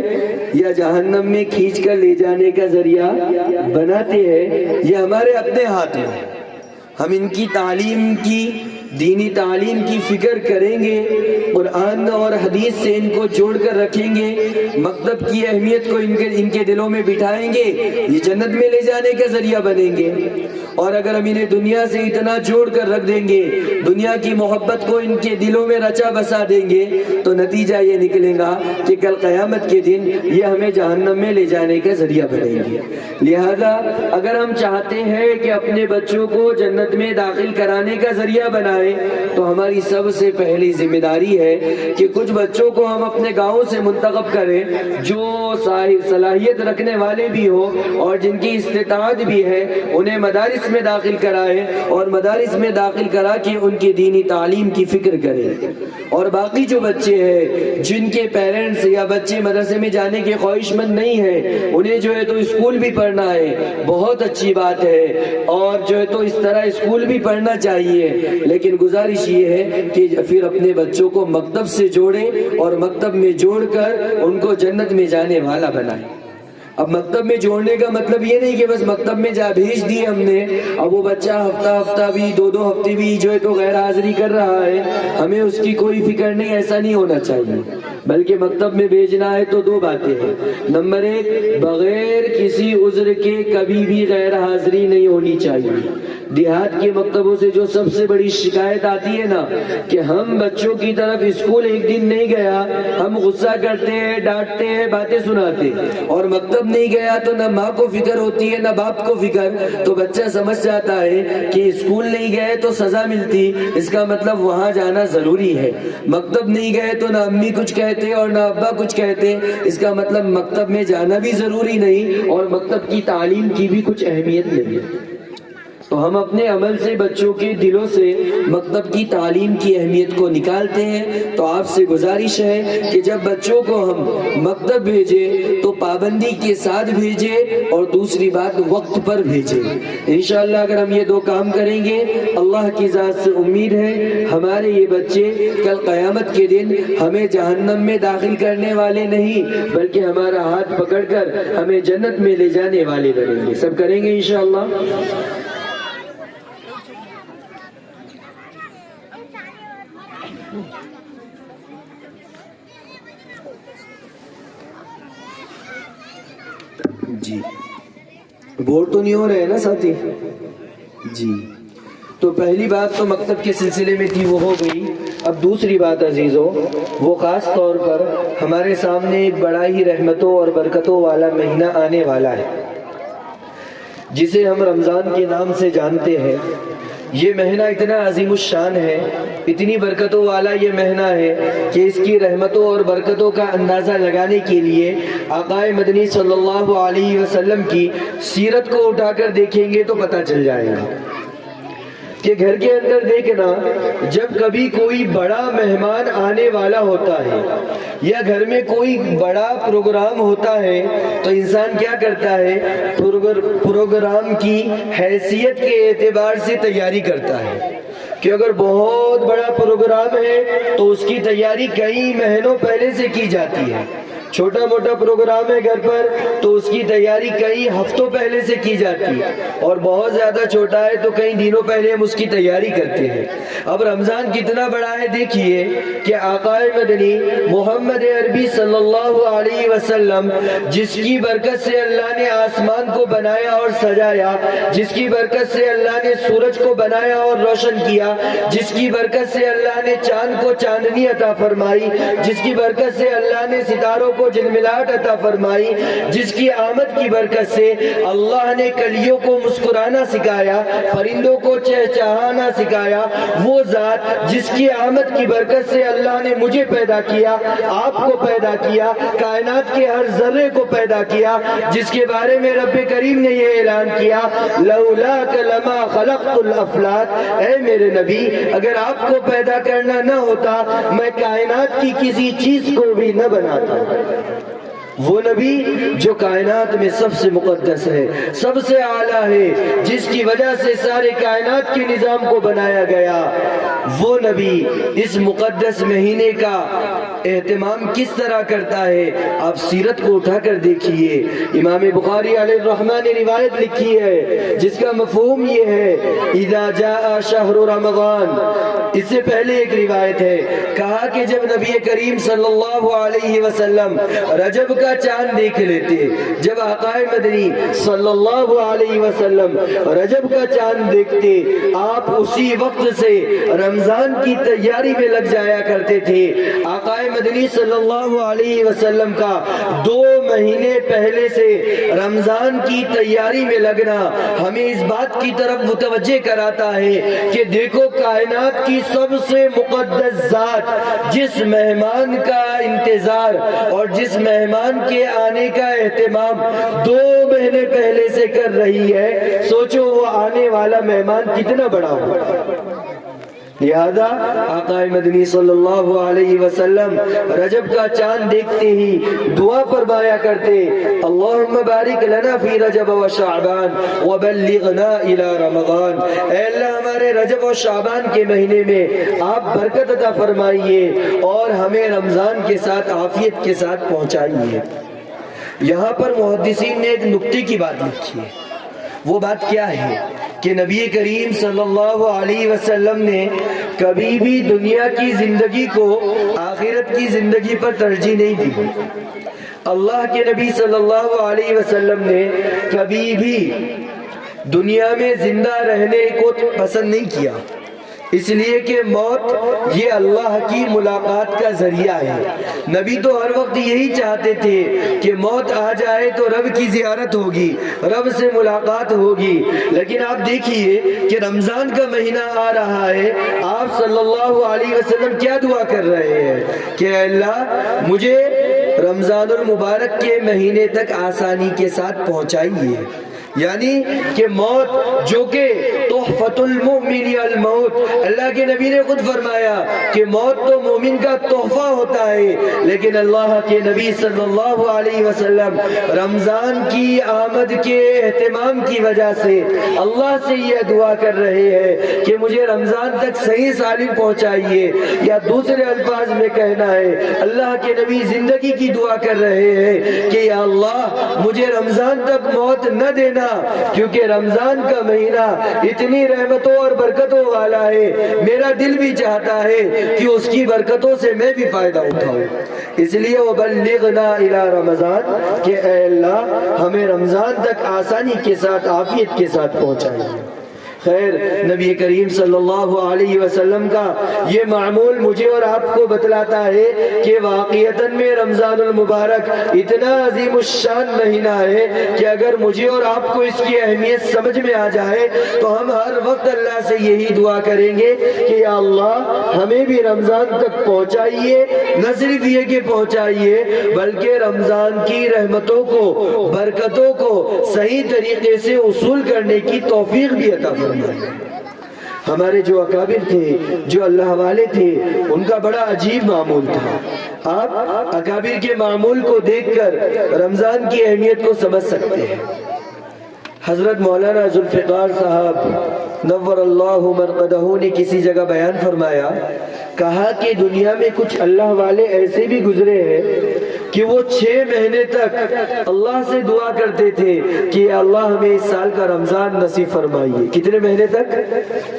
Speaker 1: یا جہنم میں کھینچ کر لے جانے کا ذریعہ بناتے ہیں، یہ ہمارے اپنے ہاتھ میں ہے۔ ہم ان کی تعلیم کی دینی تعلیم کی فکر کریں گے، قرآن اور حدیث سے ان کو جوڑ کر رکھیں گے، مکتب کی اہمیت کو ان کے دلوں میں بٹھائیں گے، یہ جنت میں لے جانے کا ذریعہ بنیں گے۔ اور اگر ہم انہیں دنیا سے اتنا جوڑ کر رکھ دیں گے، دنیا کی محبت کو ان کے دلوں میں رچا بسا دیں گے، تو نتیجہ یہ نکلے گا کہ کل قیامت کے دن یہ ہمیں جہنم میں لے جانے کا ذریعہ بنیں گے۔ لہذا اگر ہم چاہتے ہیں کہ اپنے بچوں کو جنت میں داخل کرانے کا ذریعہ بنائیں تو ہماری سب سے پہلی ذمہ داری ہے کہ کچھ بچوں کو ہم اپنے گاؤں سے منتخب کریں جو صلاحیت رکھنے والے بھی ہو اور جن کی استطاعت بھی ہے، انہیں مدارس میں داخل کرائیں اور مدارس میں داخل کرا کے ان کی دینی تعلیم کی فکر کریں۔ اور باقی جو بچے ہیں جن کے پیرنٹس یا بچے مدرسے میں جانے کے خواہش مند نہیں ہیں، انہیں جو ہے تو اسکول بھی پڑھنا ہے، بہت اچھی بات ہے، اور جو ہے تو اس طرح اسکول بھی پڑھنا چاہیے، لیکن گزارش یہ ہے کہ پھر اپنے بچوں کو مکتب سے جوڑیں اور مکتب میں جوڑ کر ان کو جنت میں جانے والا بنائیں۔ اب مکتب میں جوڑنے کا مطلب یہ نہیں کہ بس مکتب میں جا بھیج دی ہم نے، اب وہ بچہ ہفتہ بھی 2 ہفتے بھی جو ہے تو غیر حاضری کر رہا ہے، ہمیں اس کی کوئی فکر نہیں، ایسا نہیں ہونا چاہیے۔ بلکہ مکتب میں بھیجنا ہے تو 2 باتیں ہیں۔ نمبر 1، بغیر کسی عذر کے کبھی بھی غیر حاضری نہیں ہونی چاہیے۔ دیہات کے مکتبوں سے جو سب سے بڑی شکایت آتی ہے نا کہ ہم بچوں کی طرف اسکول ایک دن نہیں گیا، ہم غصہ کرتے ہیں، ڈانٹتے ہیں، باتیں سناتے، اور مکتب نہیں گیا تو نہ ماں کو فکر ہوتی ہے نہ باپ کو فکر، تو بچہ سمجھ جاتا ہے کہ اسکول نہیں گئے تو سزا ملتی، اس کا مطلب وہاں جانا ضروری ہے۔ مکتب نہیں گئے تو نہ امی کچھ کہتے اور نہ ابا کچھ کہتے، اس کا مطلب مکتب میں جانا بھی ضروری نہیں اور مکتب کی تعلیم کی بھی کچھ اہمیت نہیں ہے۔ تو ہم اپنے عمل سے بچوں کے دلوں سے مکتب کی تعلیم کی اہمیت کو نکالتے ہیں۔ تو آپ سے گزارش ہے کہ جب بچوں کو ہم مکتب بھیجیں تو پابندی کے ساتھ بھیجیں، اور دوسری بات وقت پر بھیجیں۔ انشاءاللہ اگر ہم یہ 2 کام کریں گے، اللہ کی ذات سے امید ہے ہمارے یہ بچے کل قیامت کے دن ہمیں جہنم میں داخل کرنے والے نہیں، بلکہ ہمارا ہاتھ پکڑ کر ہمیں جنت میں لے جانے والے بنیں گے۔ سب کریں گے انشاءاللہ۔ جی بور تو نہیں ہو رہے ہیں نا ساتھی؟ جی تو پہلی بات تو مکتب کے سلسلے میں تھی، وہ ہو گئی۔ اب دوسری بات عزیزوں، وہ خاص طور پر ہمارے سامنے ایک بڑا ہی رحمتوں اور برکتوں والا مہینہ آنے والا ہے، جسے ہم رمضان کے نام سے جانتے ہیں۔ یہ مہینہ اتنا عظیم الشان ہے، اتنی برکتوں والا یہ مہینہ ہے کہ اس کی رحمتوں اور برکتوں کا اندازہ لگانے کے لیے آقا مدنی صلی اللہ علیہ وسلم کی سیرت کو اٹھا کر دیکھیں گے تو پتہ چل جائے گا کہ گھر کے اندر دیکھنا، جب کبھی کوئی بڑا مہمان آنے والا ہوتا ہے یا گھر میں کوئی بڑا پروگرام ہوتا ہے تو انسان کیا کرتا ہے؟ پروگرام کی حیثیت کے اعتبار سے تیاری کرتا ہے کہ اگر بہت بڑا پروگرام ہے تو اس کی تیاری کئی مہینوں پہلے سے کی جاتی ہے، چھوٹا موٹا پروگرام ہے گھر پر تو اس کی تیاری کئی ہفتوں پہلے سے کی جاتی ہے، اور بہت زیادہ چھوٹا ہے تو کئی دنوں پہلے ہم اس کی تیاری کرتے ہیں۔ اب رمضان کتنا بڑا ہے دیکھیے کہ آقا مدنی محمد عربی صلی اللہ علیہ وسلم، جس کی برکت سے اللہ نے آسمان کو بنایا اور سجایا، جس کی برکت سے اللہ نے سورج کو بنایا اور روشن کیا، جس کی برکت سے اللہ نے چاند کو چاندنی عطا فرمائی، جس کی برکت سے اللہ نے ستاروں کو جلملاہٹ عطا فرمائی، جس کی آمد کی برکت سے اللہ نے کلیوں کو مسکرانا سکھایا، پرندوں کو چہچہانا سکھایا، وہ ذات جس کی آمد کی برکت سے اللہ نے مجھے پیدا کیا، آپ کو پیدا کیا، کائنات کے ہر ذرے کو پیدا کیا، جس کے بارے میں رب کریم نے یہ اعلان کیا لولاک لما خلقت الافلاک، اے میرے نبی اگر آپ کو پیدا کرنا نہ ہوتا میں کائنات کی کسی چیز کو بھی نہ بناتا۔ وہ نبی جو کائنات میں سب سے مقدس ہے، سب سے اعلیٰ ہے، جس کی وجہ سے سارے کائنات کے نظام کو بنایا گیا، وہ نبی اس مقدس مہینے کا اہتمام کس طرح کرتا ہے آپ سیرت کو اٹھا کر دیکھیے۔ امام بخاری علیہ الرحمہ نے روایت لکھی ہے جس کا مفہوم یہ ہے اذا جاء شہر رمضان، اس سے پہلے ایک روایت ہے، کہا کہ جب نبی کریم صلی اللہ علیہ وسلم رجب کا چاند دیکھ لیتے، جب آقا مدنی صلی اللہ علیہ وسلم رجب کا چاند دیکھتے، آپ اسی وقت سے رمضان کی تیاری میں لگ جایا کرتے تھے۔ آقا مدنی صلی اللہ علیہ وسلم کا 2 مہینے پہلے سے رمضان کی تیاری میں لگنا ہمیں اس بات کی طرف متوجہ کراتا ہے کہ دیکھو کائنات کی سب سے مقدس ذات جس مہمان کا انتظار اور جس مہمان کے آنے کا اہتمام 2 مہینے پہلے سے کر رہی ہے، سوچو وہ آنے والا مہمان کتنا بڑا ہوگا۔ لہذا آقا مدنی صلی اللہ علیہ وسلم رجب کا چاند دیکھتے ہی دعا فرمایا کرتے اللہم بارک لنا فی رجب و شعبان وبلغنا الی رمضان، اے اللہ ہمارے رجب و شعبان کے مہینے میں آپ برکت عطا فرمائیے اور ہمیں رمضان کے ساتھ عافیت کے ساتھ پہنچائیے۔ یہاں پر محدثین نے ایک نکتے کی بات لکھی ہے. وہ بات کیا ہے کہ نبی کریم صلی اللہ علیہ وسلم نے کبھی بھی دنیا کی زندگی کو آخرت کی زندگی پر ترجیح نہیں دی. اللہ کے نبی صلی اللہ علیہ وسلم نے کبھی بھی دنیا میں زندہ رہنے کو پسند نہیں کیا، اس لیے کہ موت یہ اللہ کی ملاقات کا ذریعہ ہے. نبی تو ہر وقت یہی چاہتے تھے کہ موت آ جائے تو رب کی زیارت ہوگی، رب سے ملاقات ہوگی. لیکن آپ دیکھیے کہ رمضان کا مہینہ آ رہا ہے، آپ صلی اللہ علیہ وسلم کیا دعا کر رہے ہیں کہ اے اللہ مجھے رمضان المبارک کے مہینے تک آسانی کے ساتھ پہنچائیے. یعنی کہ موت جو کہ تحفۃ المؤمن الموت، اللہ کے نبی نے خود فرمایا کہ موت تو مومن کا تحفہ ہوتا ہے. لیکن اللہ کے نبی صلی اللہ علیہ وسلم رمضان کی آمد کے اہتمام کی وجہ سے اللہ سے یہ دعا کر رہے ہیں کہ مجھے رمضان تک صحیح سالم پہنچائیے. یا دوسرے الفاظ میں کہنا ہے اللہ کے نبی زندگی کی دعا کر رہے ہیں کہ یا اللہ مجھے رمضان تک موت نہ دینا، کیونکہ رمضان کا مہینہ اتنی رحمتوں اور برکتوں والا ہے، میرا دل بھی چاہتا ہے کہ اس کی برکتوں سے میں بھی فائدہ اٹھاؤں. اس لیے وَبَلِّغْنَا إِلَىٰ رمضان کہ اے اللہ ہمیں رمضان تک آسانی کے ساتھ عافیت کے ساتھ پہنچائیں. خیر، نبی کریم صلی اللہ علیہ وسلم کا یہ معمول مجھے اور آپ کو بتلاتا ہے کہ واقعتاً میں رمضان المبارک اتنا عظیم الشان مہینہ ہے کہ اگر مجھے اور آپ کو اس کی اہمیت سمجھ میں آ جائے تو ہم ہر وقت اللہ سے یہی دعا کریں گے کہ یا اللہ ہمیں بھی رمضان تک پہنچائیے. نہ صرف یہ کہ پہنچائیے بلکہ رمضان کی رحمتوں کو، برکتوں کو صحیح طریقے سے اصول کرنے کی توفیق بھی عطا فرمائے. ہمارے جو اکابر تھے، جو اللہ والے تھے، ان کا بڑا عجیب معمول تھا. آپ اکابر کے معمول کو دیکھ کر رمضان کی اہمیت کو سمجھ سکتے ہیں. حضرت مولانا ذوالفقار صاحب نور اللہ مرقدہ نے کسی جگہ بیان فرمایا، کہا کہ دنیا میں کچھ اللہ والے ایسے بھی گزرے ہیں کہ وہ 6 مہینے تک اللہ سے دعا کرتے تھے کہ اللہ ہمیں اس سال کا رمضان نصیب فرمائیے. کتنے مہینے تک؟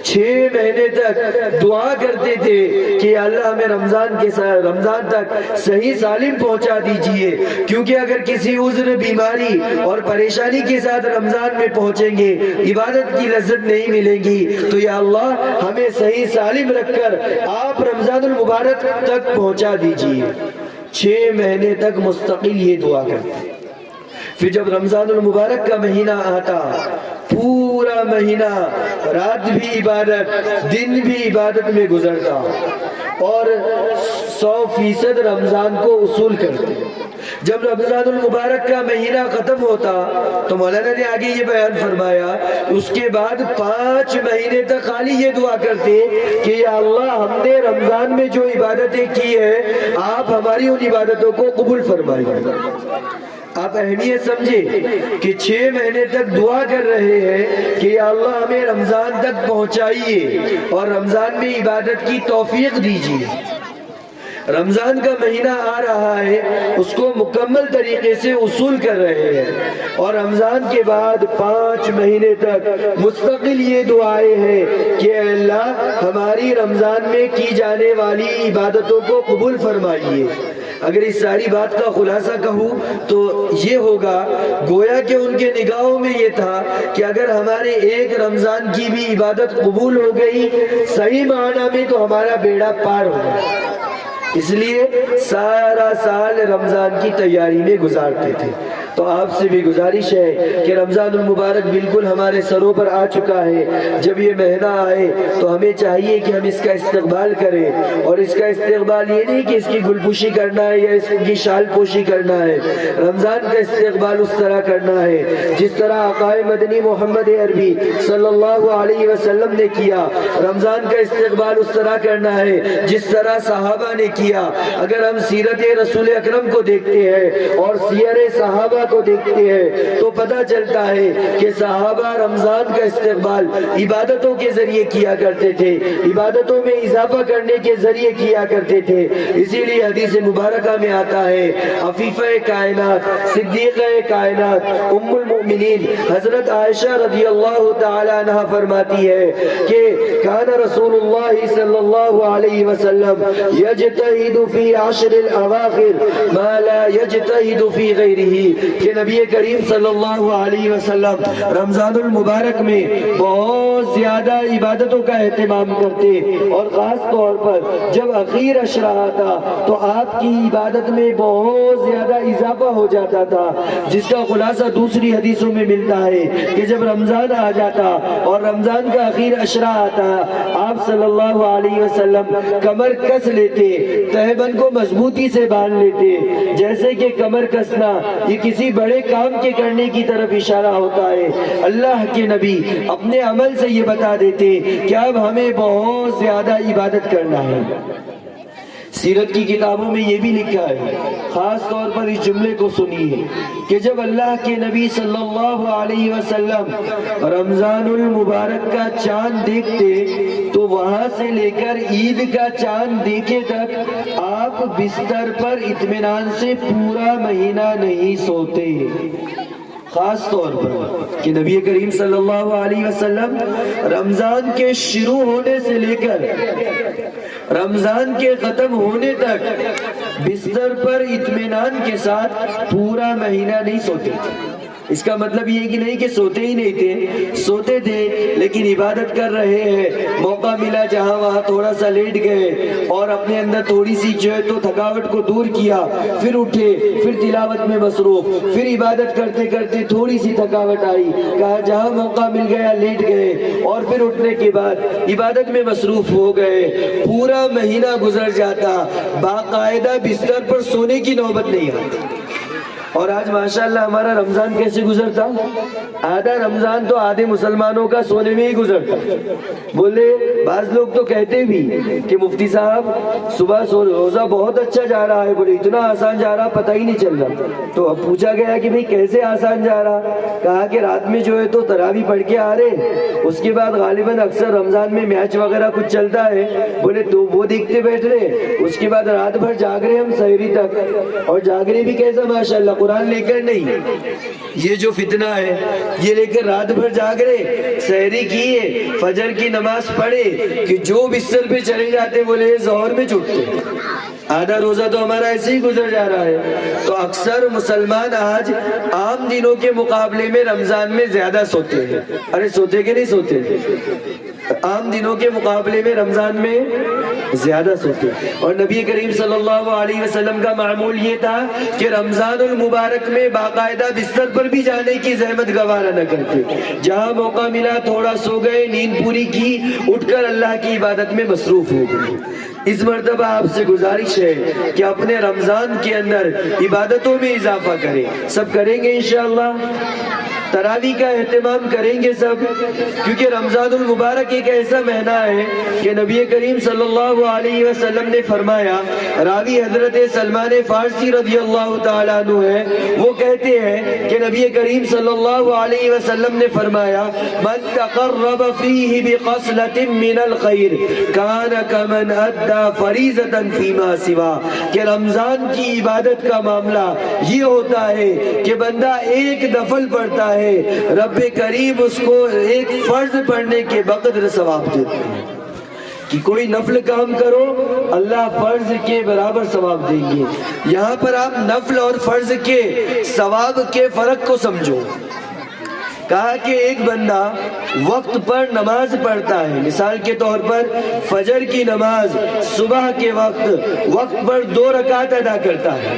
Speaker 1: 6 مہینے تک دعا کرتے تھے کہ اللہ ہمیں رمضان تک صحیح سالم پہنچا دیجئے، کیونکہ اگر کسی عذر، بیماری اور پریشانی کے ساتھ رمضان میں پہنچیں گے عبادت کی لذت نہیں ملے گی. تو یا اللہ ہمیں صحیح سالم رکھ کر آپ رمضان المبارک تک پہنچا دیجئے. 6 مہینے تک مستقل یہ دعا کرتے. پھر جب رمضان المبارک کا مہینہ آتا، پورا مہینہ رات بھی عبادت، دن بھی عبادت میں گزرتا اور 100% رمضان کو اصول کرتے. جب رمضان المبارک کا مہینہ ختم ہوتا تو مولانا نے آگے یہ بیان فرمایا، اس کے بعد 5 مہینے تک خالی یہ دعا کرتے کہ یا اللہ ہم نے رمضان میں جو عبادتیں کی ہیں آپ ہماری ان عبادتوں کو قبول فرمائیے. آپ اہمیت سمجھے کہ 6 مہینے تک دعا کر رہے ہیں کہ یا اللہ ہمیں رمضان تک پہنچائیے اور رمضان میں عبادت کی توفیق دیجیے. رمضان کا مہینہ آ رہا ہے، اس کو مکمل طریقے سے اصول کر رہے ہیں اور رمضان کے بعد 5 مہینے تک مستقل یہ دعائیں ہیں کہ اے اللہ ہماری رمضان میں کی جانے والی عبادتوں کو قبول فرمائیے. اگر اس ساری بات کا خلاصہ کہوں تو یہ ہوگا، گویا کہ ان کے نگاہوں میں یہ تھا کہ اگر ہمارے ایک رمضان کی بھی عبادت قبول ہو گئی صحیح معنی میں تو ہمارا بیڑا پار ہو گیا. اس لیے سارا سال رمضان کی تیاری میں گزارتے تھے. تو آپ سے بھی گزارش ہے کہ رمضان المبارک بالکل ہمارے سروں پر آ چکا ہے. جب یہ مہینہ آئے تو ہمیں چاہیے کہ ہم اس کا استقبال کریں، اور اس کا استقبال یہ نہیں کہ اس کی گل پوشی کرنا ہے یا اس کی شال پوشی کرنا ہے. رمضان کا استقبال اس طرح کرنا ہے جس طرح آقا مدنی محمد عربی صلی اللہ علیہ وسلم نے کیا. رمضان کا استقبال اس طرح کرنا ہے جس طرح صحابہ نے کیا. اگر ہم سیرت رسول اکرم کو دیکھتے ہیں اور سیر صحابہ صحابہ کو دیکھتے ہیں تو پتہ چلتا ہے کہ صحابہ رمضان کا استقبال عبادتوں کے ذریعے کیا کرتے تھے، عبادتوں میں اضافہ کرنے کے ذریعے کیا کرتے تھے۔ اسی لیے حدیث مبارکہ میں آتا ہے عفیفہ کائنات، صدیقہ کائنات، ام المؤمنین حضرت عائشہ رضی اللہ تعالی عنہ فرماتی ہے کہ کان رسول اللہ صلی اللہ علیہ وسلم یجتہد فی عشر الاواخر ما لا یجتہد فی غیرہ، کہ نبی کریم صلی اللہ علیہ وسلم رمضان المبارک میں بہت زیادہ عبادتوں کا اہتمام کرتے، اور خاص طور پر جب اخیر اشرا آتا تو آپ کی عبادت میں بہت زیادہ اضافہ ہو جاتا تھا، جس کا خلاصہ دوسری حدیثوں میں ملتا ہے کہ جب رمضان آ جاتا اور رمضان کا اخیر اشرا آتا، آپ صلی اللہ علیہ وسلم کمر کس لیتے، تہبند کو مضبوطی سے باندھ لیتے، جیسے کہ کمر کسنا یہ کسی بڑے کام کے کرنے کی طرف اشارہ ہوتا ہے۔ اللہ کے نبی اپنے عمل سے یہ بتا دیتے کہ اب ہمیں بہت زیادہ عبادت کرنا ہے۔ سیرت کی کتابوں میں یہ بھی لکھا ہے، خاص طور پر اس جملے کو سنیے کہ جب اللہ کے نبی صلی اللہ علیہ وسلم رمضان المبارک کا چاند دیکھتے تو وہاں سے لے کر عید کا چاند دیکھے تک آپ بستر پر اطمینان سے پورا مہینہ نہیں سوتے۔ خاص طور پر کہ نبی کریم صلی اللہ علیہ وسلم رمضان کے شروع ہونے سے لے کر رمضان کے ختم ہونے تک بستر پر اطمینان کے ساتھ پورا مہینہ نہیں سوتے تھے۔ اس کا مطلب یہ کہ نہیں کہ سوتے ہی نہیں تھے، سوتے تھے لیکن عبادت کر رہے ہیں، موقع ملا جہاں وہاں تھوڑا سا لیٹ گئے اور اپنے اندر تھوڑی سی جو ہے تو تھکاوٹ کو دور کیا، پھر اٹھے، پھر تلاوت میں مصروف، پھر عبادت کرتے کرتے تھوڑی سی تھکاوٹ آئی، کہا جہاں موقع مل گیا لیٹ گئے، اور پھر اٹھنے کے بعد عبادت میں مصروف ہو گئے۔ پورا مہینہ گزر جاتا، باقاعدہ بستر پر سونے کی نوبت نہیں آتی۔ اور آج ماشاءاللہ ہمارا رمضان کیسے گزرتا؟ آدھا رمضان تو آدھے مسلمانوں کا سونے میں ہی گزرتا۔ بولے بعض لوگ تو کہتے بھی کہ مفتی صاحب صبح روزہ بہت اچھا جا رہا ہے، بولے اتنا آسان جا رہا پتہ ہی نہیں چل رہا۔ تو اب پوچھا گیا کہ بھئی کیسے آسان جا رہا؟ کہا کہ رات میں جو ہے تو تراویح پڑھ کے آ رہے، اس کے بعد غالباً اکثر رمضان میں میچ وغیرہ کچھ چلتا ہے، بولے تو وہ دیکھتے بیٹھ رہے، اس کے بعد رات بھر جاگ رہے ہم سحری تک، اور جاگ رہے بھی کیسا ماشاءاللہ قرآن لے کر نہیں، یہ جو فتنہ ہے یہ لے کر رات بھر جاگ رہے، سحری کیے، فجر کی نماز پڑھے کہ جو بستر پہ چلے جاتے بولے ظہر میں چھوٹتے۔ آدھا روزہ تو ہمارا ایسے ہی گزر جا رہا ہے۔ تو اکثر مسلمان آج عام دنوں کے مقابلے میں رمضان میں زیادہ سوتے ہیں۔ ارے سوتے کہ نہیں سوتے؟ عام دنوں کے مقابلے میں رمضان میں زیادہ سوتے۔ اور نبی کریم صلی اللہ علیہ وسلم کا معمول یہ تھا کہ رمضان المبارک میں باقاعدہ بستر پر بھی جانے کی زحمت گوارا نہ کرتے، جہاں موقع ملا تھوڑا سو گئے، نیند پوری کی، اٹھ کر اللہ کی عبادت میں مصروف ہو گئے۔ اس مرتبہ آپ سے گزارش ہے کہ اپنے رمضان کے اندر عبادتوں میں اضافہ کریں۔ سب کریں گے انشاءاللہ؟ تراویح کا اہتمام کریں گے سب، کیونکہ رمضان المبارک ایک ایسا مہینہ ہے کہ نبی کریم صلی اللہ علیہ وسلم نے فرمایا، راوی حضرت سلمان فارسی رضی اللہ تعالیٰ عنہ ہے، وہ کہتے ہیں کہ نبی کریم صلی اللہ علیہ وسلم نے فرمایا، من تقرب فیہ بخصلۃ من الخیر کان کمن ادی فریضۃ فیما سوا، کہ رمضان کی عبادت کا معاملہ یہ ہوتا ہے کہ بندہ ایک نفل پڑھتا ہے، رب کریم اس کو ایک فرض پڑھنے کے بقدر ثواب دیتا ہے۔ کہ کوئی نفل کام کرو اللہ فرض کے برابر ثواب دیں گے۔ یہاں پر آپ نفل اور فرض کے ثواب کے فرق کو سمجھو۔ کہا کہ ایک بندہ وقت پر نماز پڑھتا ہے، مثال کے طور پر فجر کی نماز صبح کے وقت پر 2 رکعت ادا کرتا ہے،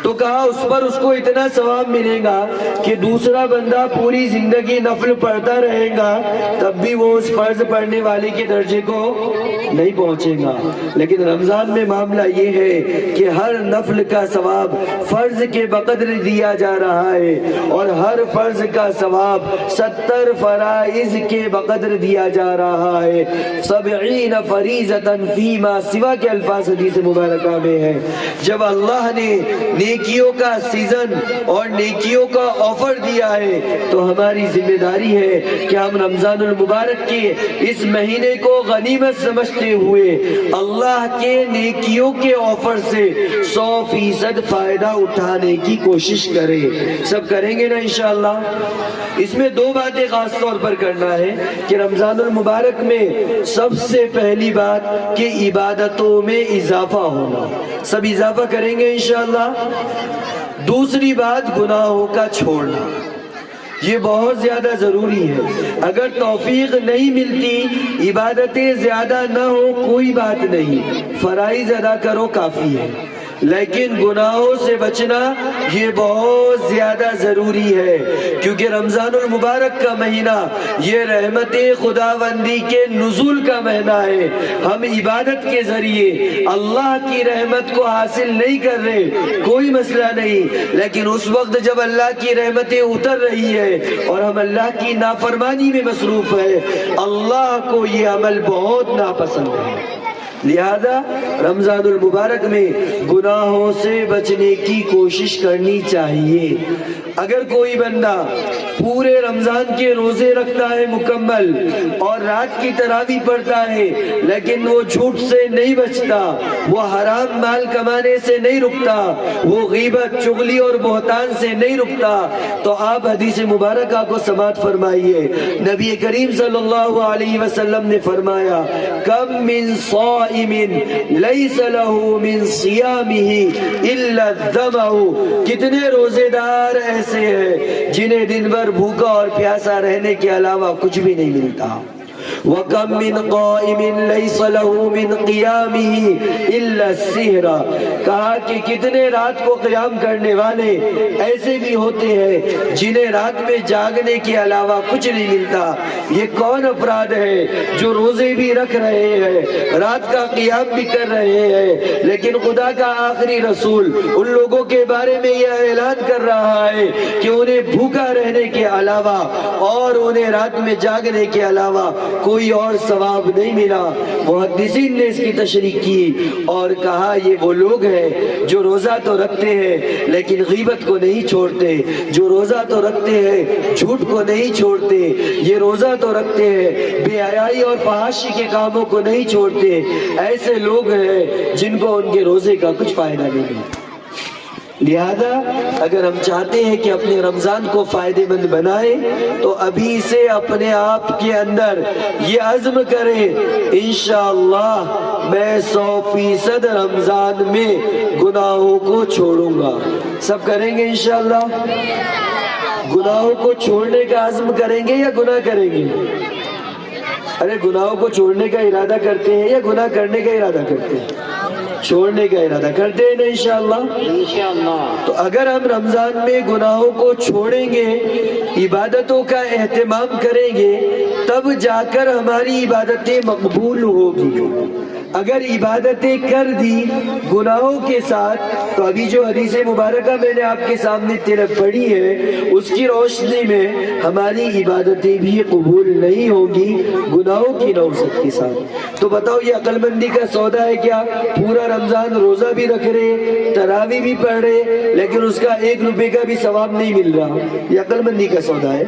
Speaker 1: تو کہا اس پر اس کو اتنا ثواب ملے گا کہ دوسرا بندہ پوری زندگی نفل پڑھتا رہے گا تب بھی وہ اس فرض پڑھنے والے کے درجے کو نہیں پہنچے گا۔ لیکن رمضان میں معاملہ یہ ہے کہ ہر نفل کا ثواب فرض کے بقدر دیا جا رہا ہے، اور ہر فرض کا ثواب 70 فرائض کے بقدر دیا جا رہا ہے۔ 70 فریضۃ فیما سوا کے الفاظ حدیث مبارکہ میں ہے۔ جب اللہ نے نیکیوں کا سیزن اور نیکیوں کا آفر دیا ہے، تو ہماری ذمہ داری ہے کہ ہم رمضان المبارک کے اس مہینے کو غنیمت سمجھتے ہوئے اللہ کے نیکیوں کے آفر سے 100% فائدہ اٹھانے کی کوشش کریں۔ سب کریں گے نا انشاءاللہ؟ اس میں دو باتیں خاص طور پر کرنا ہے کہ رمضان المبارک میں سب سے پہلی بات کہ عبادتوں میں اضافہ ہونا، سب اضافہ کریں گے انشاءاللہ۔ دوسری بات گناہوں کا چھوڑنا، یہ بہت زیادہ ضروری ہے۔ اگر توفیق نہیں ملتی، عبادتیں زیادہ نہ ہو کوئی بات نہیں، فرائض ادا کرو کافی ہے، لیکن گناہوں سے بچنا یہ بہت زیادہ ضروری ہے، کیونکہ رمضان المبارک کا مہینہ یہ رحمت خداوندی کے نزول کا مہینہ ہے۔ ہم عبادت کے ذریعے اللہ کی رحمت کو حاصل نہیں کر رہے کوئی مسئلہ نہیں، لیکن اس وقت جب اللہ کی رحمتیں اتر رہی ہے اور ہم اللہ کی نافرمانی میں مصروف ہے، اللہ کو یہ عمل بہت ناپسند ہے۔ لہذا رمضان المبارک میں گناہوں سے بچنے کی کوشش کرنی چاہیے۔ اگر کوئی بندہ پورے رمضان کے روزے رکھتا ہے مکمل اور رات کی تراویح پڑھتا ہے، لیکن وہ جھوٹ سے نہیں بچتا، وہ حرام مال کمانے سے نہیں رکتا، وہ غیبت، چغلی اور بہتان سے نہیں رکتا، تو آپ حدیث مبارکہ کو سماعت فرمائیے۔ نبی کریم صلی اللہ علیہ وسلم نے فرمایا، کم من صائم لیس له من صیامہ الا الظمأ، کتنے روزے دار ایسے ہیں جنہیں دن بھر بھوکا اور پیاسا رہنے کے علاوہ کچھ بھی نہیں ملتا۔ وَكَمْ مِنْ قَائِمٍ لَيْسَ لَهُ مِنْ قِيَامِهِ إِلَّا السِّحْرَ، کہا کہ کتنے رات کو قیام کرنے والے ایسے بھی ہوتے ہیں جنہیں رات میں جاگنے کے علاوہ کچھ نہیں ملتا۔ یہ کون افراد ہے جو روزے بھی رکھ رہے ہیں، رات کا قیام بھی کر رہے ہیں، لیکن خدا کا آخری رسول ان لوگوں کے بارے میں یہ اعلان کر رہا ہے کہ انہیں بھوکا رہنے کے علاوہ اور انہیں رات میں جاگنے کے علاوہ کوئی اور ثواب نہیں ملا۔ محدثین نے اس کی تشریح کی اور کہا یہ وہ لوگ ہیں جو روزہ تو رکھتے ہیں لیکن غیبت کو نہیں چھوڑتے، جو روزہ تو رکھتے ہیں جھوٹ کو نہیں چھوڑتے، یہ روزہ تو رکھتے ہیں بے حیائی اور فحاشی کے کاموں کو نہیں چھوڑتے۔ ایسے لوگ ہیں جن کو ان کے روزے کا کچھ فائدہ نہیں ملتا۔ لہذا اگر ہم چاہتے ہیں کہ اپنے رمضان کو فائدے مند بنائیں تو ابھی سے اپنے آپ کے اندر یہ عزم کریں، انشاءاللہ میں 100% رمضان میں گناہوں کو چھوڑوں گا۔ سب کریں گے انشاءاللہ؟ گناہوں کو چھوڑنے کا عزم کریں گے یا گناہ کریں گے؟ ارے گناہوں کو چھوڑنے کا ارادہ کرتے ہیں یا گناہ کرنے کا ارادہ کرتے ہیں؟ چھوڑنے کا ارادہ کرتے ہیں نا انشاءاللہ؟ انشاءاللہ۔ تو اگر ہم رمضان میں گناہوں کو چھوڑیں گے، عبادتوں کا اہتمام کریں گے، تب جا کر ہماری عبادتیں مقبول ہوگی۔ اگر عبادتیں کر دی گناہوں کے ساتھ، تو ابھی جو حدیث مبارکہ میں نے آپ کے سامنے پڑھی ہے اس کی روشنی میں ہماری عبادتیں بھی قبول نہیں ہوگی گناہوں کی نوزت کے ساتھ۔ تو بتاؤ یہ عقل مندی کا سودا ہے کیا؟ پورا رمضان روزہ بھی رکھ رہے، تراویح بھی پڑھ رہے، لیکن اس کا 1 روپے کا بھی ثواب نہیں مل رہا۔ یہ عقل مندی کا سودا ہے؟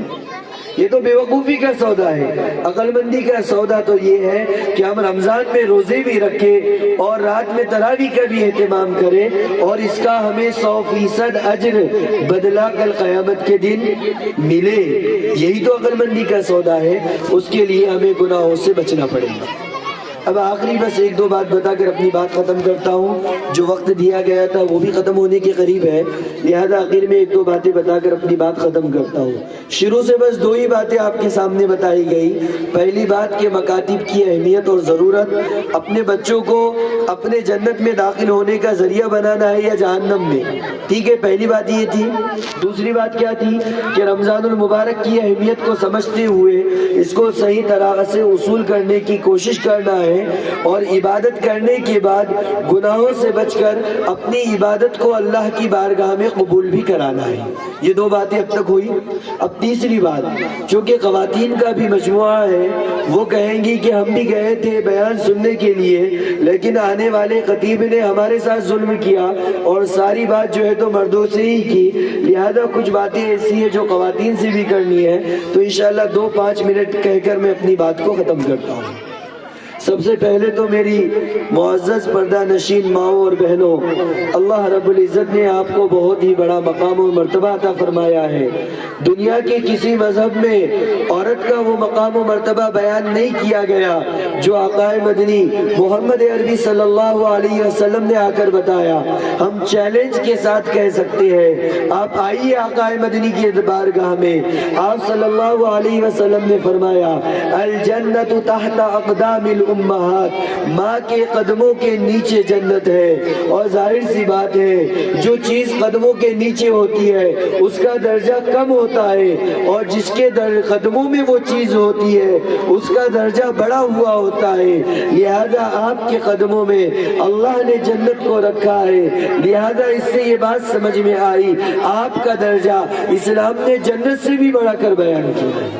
Speaker 1: یہ تو بے وقوفی کا سودا ہے۔ عقل مندی کا سودا تو یہ ہے کہ ہم رمضان میں روزے بھی رکھیں اور رات میں تراویح کا بھی اہتمام کریں، اور اس کا ہمیں 100% اجر بدلہ کل قیامت کے دن ملے۔ یہی تو عقل مندی کا سودا ہے۔ اس کے لیے ہمیں گناہوں سے بچنا پڑے گا۔ اب آخری بس 1-2 بات بتا کر اپنی بات ختم کرتا ہوں۔ جو وقت دیا گیا تھا وہ بھی ختم ہونے کے قریب ہے، لہذا آخر میں 1-2 باتیں بتا کر اپنی بات ختم کرتا ہوں۔ شروع سے بس 2 ہی باتیں آپ کے سامنے بتائی گئی۔ پہلی بات کہ مکاتب کی اہمیت اور ضرورت، اپنے بچوں کو اپنے جنت میں داخل ہونے کا ذریعہ بنانا ہے یا جہنم میں، ٹھیک ہے؟ پہلی بات یہ تھی۔ دوسری بات کیا تھی کہ رمضان المبارک کی اہمیت کو سمجھتے ہوئے اس کو صحیح طرح سے اصول کرنے کی کوشش کرنا ہے ہے اور عبادت کرنے کے بعد گناہوں سے بچ کر اپنی عبادت کو اللہ کی بارگاہ میں قبول بھی کرانا ہے۔ یہ دو باتیں اب تک ہوئی۔ اب تیسری بات، چونکہ خواتین کا بھی مجموعہ ہے، وہ کہیں گی کہ ہم بھی گئے تھے بیان سننے کے لیے لیکن آنے والے خطیب نے ہمارے ساتھ ظلم کیا اور ساری بات جو ہے تو مردوں سے ہی کی، لہذا کچھ باتیں ایسی ہیں جو خواتین سے بھی کرنی ہے، تو انشاءاللہ 2-5 منٹ کہہ کر میں اپنی بات کو ختم کرتا ہوں۔ سب سے پہلے تو میری معزز پردہ نشین ماؤں اور بہنوں، اللہ رب العزت نے آپ کو بہت ہی بڑا مقام و مرتبہ عطا فرمایا ہے۔ دنیا کے کسی مذہب میں عورت کا وہ مقام و مرتبہ بیان نہیں کیا گیا جو آقا مدنی محمد عربی صلی اللہ علیہ وسلم نے آ کر بتایا۔ ہم چیلنج کے ساتھ کہہ سکتے ہیں، آپ آئیے آقا مدنی کی بارگاہ میں۔ آپ صلی اللہ علیہ وسلم نے فرمایا، الجنت تحت اقدام الامہات، ماں کے قدموں کے نیچے جنت ہے۔ اور ظاہر سی بات ہے، جو چیز قدموں کے نیچے ہوتی ہے اس کا درجہ کم ہوتا ہے، اور جس کے قدموں میں وہ چیز ہوتی ہے اس کا درجہ بڑا ہوا ہوتا ہے۔ لہذا آپ کے قدموں میں اللہ نے جنت کو رکھا ہے، لہذا اس سے یہ بات سمجھ میں آئی آپ کا درجہ اسلام نے جنت سے بھی بڑا کر بیان کیا ہے۔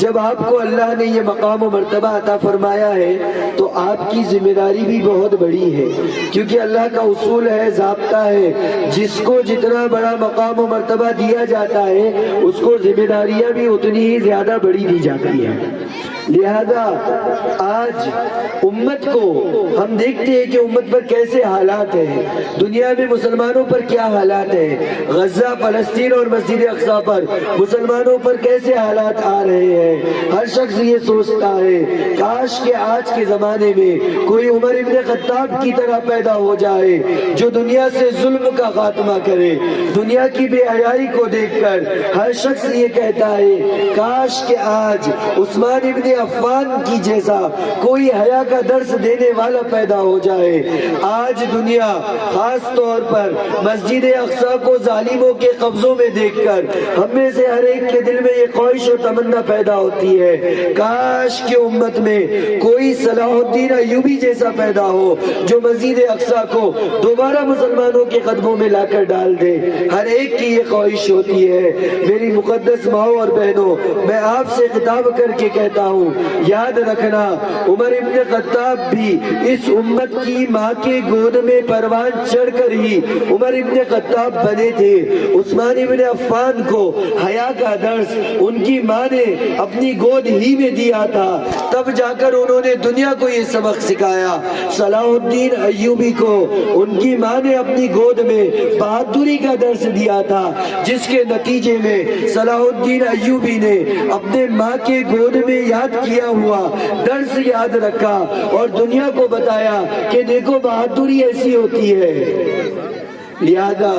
Speaker 1: جب آپ کو اللہ نے یہ مقام و مرتبہ عطا فرمایا ہے تو آپ کی ذمہ داری بھی بہت بڑی ہے، کیونکہ اللہ کا اصول ہے، ضابطہ ہے، جس کو جتنا بڑا مقام و مرتبہ دیا جاتا ہے اس کو ذمہ داریاں بھی اتنی ہی زیادہ بڑی دی جاتی ہیں۔ لہذا آج امت کو ہم دیکھتے ہیں کہ امت پر کیسے حالات ہیں، دنیا میں مسلمانوں پر کیا حالات ہیں، غزہ، فلسطین اور مسجد اقصی پر مسلمانوں پر کیسے حالات آ رہے ہیں۔ ہر شخص یہ سوچتا ہے کاش کہ آج کے زمانے میں کوئی عمر ابن خطاب کی طرح پیدا ہو جائے جو دنیا سے ظلم کا خاتمہ کرے۔ دنیا کی بے حیائی کو دیکھ کر ہر شخص یہ کہتا ہے کاش کہ آج عثمان ابن عفان کی جیسا کوئی حیا کا درس دینے والا پیدا ہو جائے۔ آج دنیا خاص طور پر مسجد اقصی کو ظالموں کے قبضوں میں دیکھ کر ہم میں سے ہر ایک کے دل میں یہ خواہش و تمنا پیدا ہوتی ہے کاش کہ امت میں کوئی صلاح الدین ایوبی جیسا پیدا ہو جو مسجد اقصی کو دوبارہ مسلمانوں کے قدموں میں لا کر ڈال دے۔ ہر ایک کی یہ خواہش ہوتی ہے۔ میری مقدس ماؤں اور بہنوں، میں آپ سے خطاب کر کے کہتا ہوں، یاد رکھنا عمر ابن خطاب بھی اس امت کی ماں کے گود میں پروان چڑھ کر ہی عمر ابن خطاب بنے تھے۔ عثمان ابن عفان کو حیا کا درس ان کی ماں نے اپنی گود ہی میں دیا تھا، تب جا کر انہوں نے دنیا کو یہ سبق سکھایا۔ صلاح الدین ایوبی کو ان کی ماں نے اپنی گود میں بہادری کا درس دیا تھا، جس کے نتیجے میں صلاح الدین ایوبی نے اپنے ماں کے گود میں یاد کیا ہوا درس یاد رکھا اور دنیا کو بتایا کہ دیکھو بہادری ایسی ہوتی ہے۔ لہذا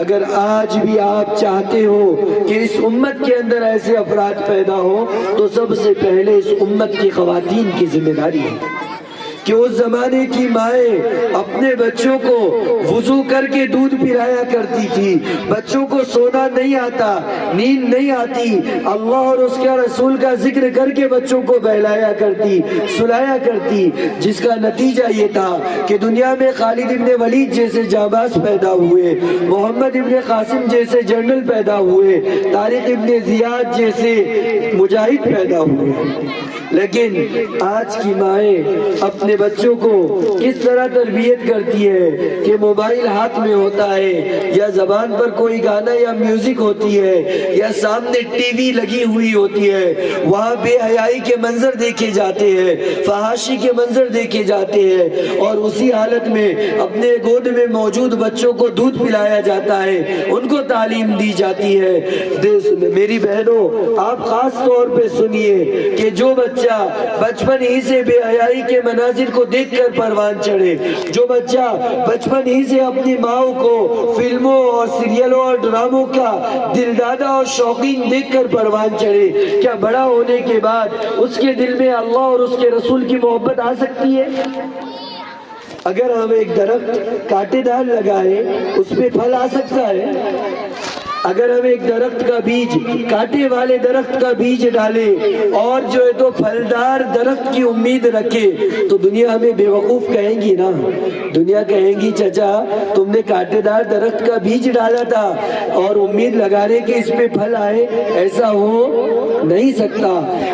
Speaker 1: اگر آج بھی آپ چاہتے ہو کہ اس امت کے اندر ایسے افراد پیدا ہو تو سب سے پہلے اس امت کی خواتین کی ذمہ داری ہے کہ اس زمانے کی مائیں اپنے بچوں کو وضو کر کے دودھ پلایا کرتی تھی۔ بچوں کو سونا نہیں آتا، نیند نہیں آتی، اللہ اور اس کے رسول کا ذکر کر کے بچوں کو بہلایا کرتی، سلایا کرتی، جس کا نتیجہ یہ تھا کہ دنیا میں خالد ابن ولید جیسے جانباز پیدا ہوئے، محمد ابن قاسم جیسے جنرل پیدا ہوئے، طارق ابن زیاد جیسے مجاہد پیدا ہوئے۔ لیکن آج کی مائیں اپنے بچوں کو کس طرح تربیت کرتی ہے کہ موبائل ہاتھ میں ہوتا ہے یا زبان پر کوئی گانا یا میوزک ہوتی ہے یا سامنے ٹی وی لگی ہوئی ہوتی ہے، وہاں بے حیائی کے منظر دیکھے جاتے ہیں، فحاشی کے منظر دیکھے جاتے ہیں، اور اسی حالت میں اپنے گود میں موجود بچوں کو دودھ پلایا جاتا ہے، ان کو تعلیم دی جاتی ہے۔ میری بہنوں، آپ خاص طور پہ سنیے کہ جو بچہ بچپن ہی سے بے حیائی کے مناظر کو دیکھ کر پروان چڑھے، جو بچہ بچپن ہی سے اپنی ماں کو فلموں اور سیریلوں اور ڈراموں کا دلدادہ اور شوقین دیکھ کر پروان چڑھے، کیا بڑا ہونے کے بعد اس کے دل میں اللہ اور اس کے رسول کی محبت آ سکتی ہے؟ اگر ہم ایک درخت کانٹے دار لگائے اس پہ پھل آ سکتا ہے؟ اگر ہم ایک درخت کا بیج کانٹے والے درخت کا بیج ڈالے اور جو ہے تو پھلدار درخت کی امید رکھے تو دنیا ہمیں بے وقوف کہیں گی نا. دنیا کہیں گی چچا تم نے کانٹے دار درخت کا بیج ڈالا تھا اور امید لگا رہے کہ اس میں پھل آئے. ایسا ہو نہیں سکتا.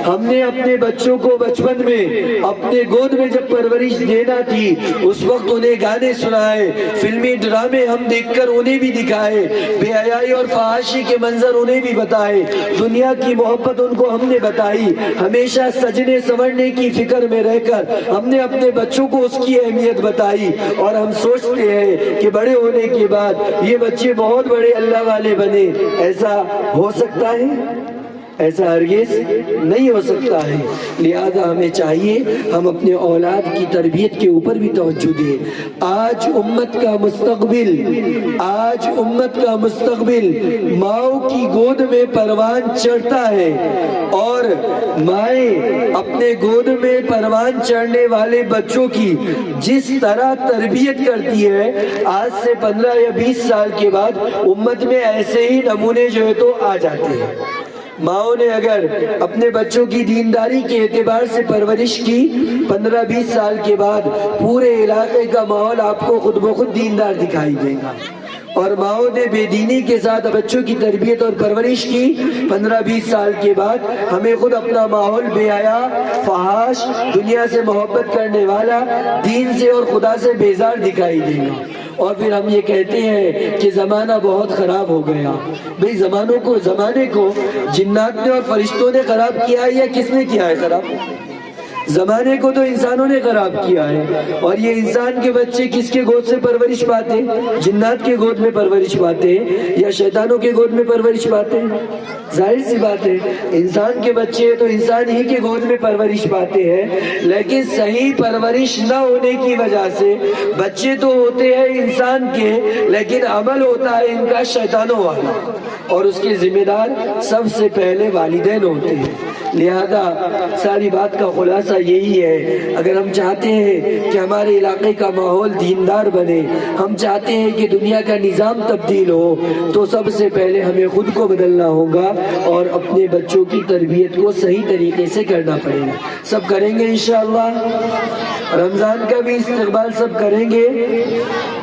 Speaker 1: ہم نے اپنے بچوں کو بچپن میں اپنے گود میں جب پرورش دینا تھی اس وقت انہیں گانے سنائے, فلمی ڈرامے ہم دیکھ کر انہیں بھی دکھائے, بے حیائی اور فحاشی کے منظر انہیں بھی بتائے, دنیا کی محبت ان کو ہم نے بتائی. ہمیشہ سجنے سنورنے کی فکر میں رہ کر ہم نے اپنے بچوں کو اس کی اہمیت بتائی اور ہم سوچتے ہیں کہ بڑے ہونے کے بعد یہ بچے بہت بڑے اللہ والے بنے. ایسا ہو سکتا ہے؟ ایسا ہرگز نہیں ہو سکتا ہے. لہذا ہمیں چاہیے ہم اپنے اولاد کی تربیت کے اوپر بھی توجہ دیں. آج امت کا مستقبل ماؤں کی گود میں پروان چڑھتا ہے اور مائیں اپنے گود میں پروان چڑھنے والے بچوں کی جس طرح تربیت کرتی ہے آج سے 15 یا 20 سال کے بعد امت میں ایسے ہی نمونے جو ہے تو آ جاتے ہیں. ماؤں نے اگر اپنے بچوں کی دینداری کے اعتبار سے پرورش کی 15-20 سال کے بعد پورے علاقے کا ماحول آپ کو خود بخود دیندار دکھائی دے گا. اور ماؤں نے بے دینی کے ساتھ بچوں کی تربیت اور پرورش کی 15-20 سال کے بعد ہمیں خود اپنا ماحول بے حیا, فحاش, دنیا سے محبت کرنے والا, دین سے اور خدا سے بیزار دکھائی دے گا. اور پھر ہم یہ کہتے ہیں کہ زمانہ بہت خراب ہو گیا. بھئی زمانے کو جنات نے اور فرشتوں نے خراب کیا ہے یا کس نے کیا ہے خراب؟ زمانے کو تو انسانوں نے خراب کیا ہے. اور یہ انسان کے بچے کس کے گود سے پرورش پاتے ہیں؟ جنات کے گود میں پرورش پاتے ہیں یا شیطانوں کے گود میں پرورش پاتے ہیں؟ ظاہر سی بات ہے انسان کے بچے تو انسان ہی کے گود میں پرورش پاتے ہیں. لیکن صحیح پرورش نہ ہونے کی وجہ سے بچے تو ہوتے ہیں انسان کے لیکن عمل ہوتا ہے ان کا شیطانوں والا, اور اس کے ذمہ دار سب سے پہلے والدین ہوتے ہیں. لہذا ساری بات کا خلاصہ یہی ہے, اگر ہم چاہتے ہیں کہ ہمارے علاقے کا ماحول دیندار بنے, ہم چاہتے ہیں کہ دنیا کا نظام تبدیل ہو, تو سب سے پہلے ہمیں خود کو بدلنا ہوگا اور اپنے بچوں کی تربیت کو صحیح طریقے سے کرنا پڑے گا. سب کریں گے انشاءاللہ. رمضان کا بھی استقبال سب کریں گے,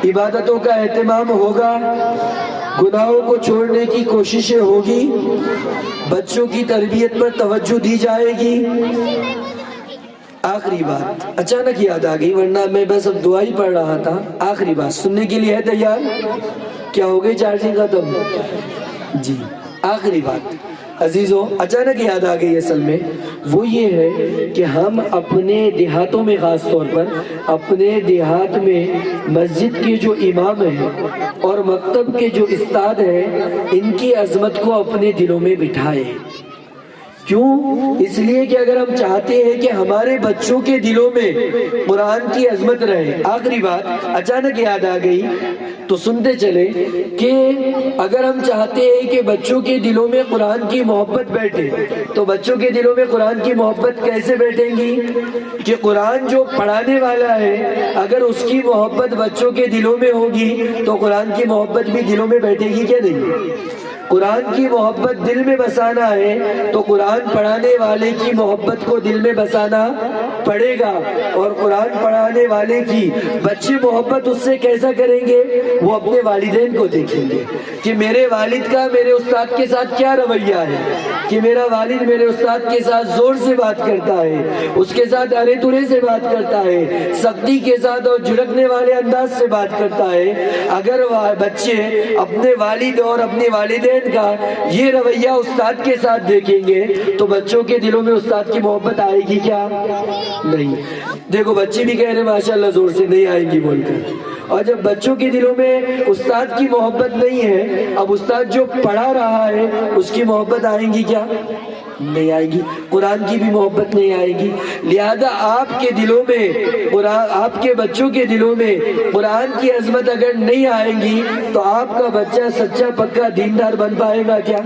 Speaker 1: عبادتوں کا اہتمام ہوگا, گناہوں کو چھوڑنے کی کوششیں ہوگی, بچوں کی تربیت پر توجہ دی جائے گی. آخری بات اچانک یاد آ گئی ورنہ میں بس اب دعا ہی پڑھ رہا تھا. آخری بات سننے کے لیے ہے تیار؟ کیا ہو گئی چارجنگ ختم؟ جی آخری بات عزیزوں اچانک یاد آ گئی اصل میں وہ یہ ہے کہ ہم اپنے دیہاتوں میں خاص طور پر اپنے دیہات میں مسجد کے جو امام ہیں اور مکتب کے جو استاد ہیں ان کی عظمت کو اپنے دلوں میں بٹھائیں. کیوں؟ اس لیے کہ اگر ہم چاہتے ہیں کہ ہمارے بچوں کے دلوں میں قرآن کی عظمت رہے. آخری بات اچانک یاد آ گئی تو سنتے چلے کہ اگر ہم چاہتے ہیں کہ بچوں کے دلوں میں قرآن کی محبت بیٹھے تو بچوں کے دلوں میں قرآن کی محبت کیسے بیٹھیں گی؟ کہ قرآن جو پڑھانے والا ہے اگر اس کی محبت بچوں کے دلوں میں ہوگی تو قرآن کی محبت بھی دلوں میں بیٹھے گی کیا نہیں؟ قرآن کی محبت دل میں بسانا ہے تو قرآن پڑھانے والے کی محبت کو دل میں بسانا پڑے گا. اور قرآن پڑھانے والے کی بچے محبت اس سے کیسا کریں گے؟ وہ اپنے والدین کو دیکھیں گے کہ میرے والد کا میرے استاد کے ساتھ کیا رویہ ہے, کہ میرا والد میرے استاد کے ساتھ زور سے بات کرتا ہے, اس کے ساتھ ارے ترے سے بات کرتا ہے, سختی کے ساتھ اور جھڑکنے والے انداز سے بات کرتا ہے. اگر بچے اپنے والد اور اپنے والدین کا یہ رویہ استاد کے ساتھ دیکھیں گے تو بچوں کے دلوں میں استاد کی محبت آئے گی کیا؟ نہیں. دیکھو بچے بھی کہہ رہے ماشاءاللہ زور سے نہیں آئیں گی بول کر. اور جب بچوں کے دلوں میں استاد کی محبت نہیں ہے اب استاد جو پڑھا رہا ہے اس کی محبت آئیں گی کیا؟ نہیں آئے گی، قرآن کی بھی محبت نہیں آئے گی۔ لہذا آپ کے دلوں میں آپ کے بچوں کے دلوں میں قرآن کی عظمت اگر نہیں آئے گی تو آپ کا بچہ سچا پکا دیندار بن پائے گا کیا؟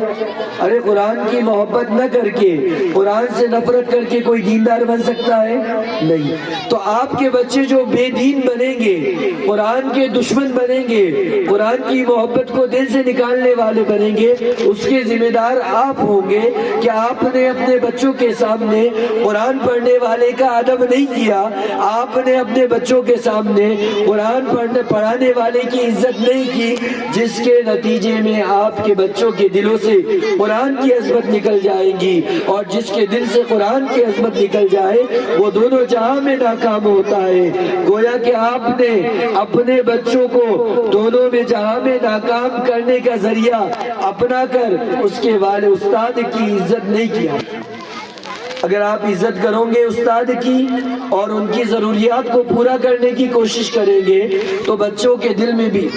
Speaker 1: ارے قرآن کی محبت نہ کر کے، قرآن سے نفرت کر کے کوئی دیندار بن سکتا ہے؟ نہیں۔ تو آپ کے بچے جو بے دین بنیں گے، قرآن کے دشمن بنیں گے، قرآن کی محبت کو دل سے نکالنے والے بنیں گے، اس کے ذمہ دار آپ ہوں گے کہ آپ نے اپنے بچوں کے سامنے قرآن پڑھنے والے کا ادب نہیں کیا، آپ نے اپنے بچوں کے سامنے قرآن پڑھانے والے کی عزت نہیں کی، جس کے نتیجے میں آپ کے بچوں کے دلوں سے قرآن کی عظمت نکل جائے گی، اور جس کے دل سے قرآن کی عظمت نکل جائے وہ دونوں جہاں میں ناکام ہوتا ہے۔ گویا کہ آپ نے اپنے بچوں کو دونوں میں جہاں میں ناکام کرنے کا ذریعہ اپنا کر اس کے والد استاد کی عزت نہیں کیا۔ اگر آپ عزت کرو گے استاد کی اور ان کی ضروریات کو پورا کرنے کی کوشش کریں گے تو بچوں کے دل میں بھی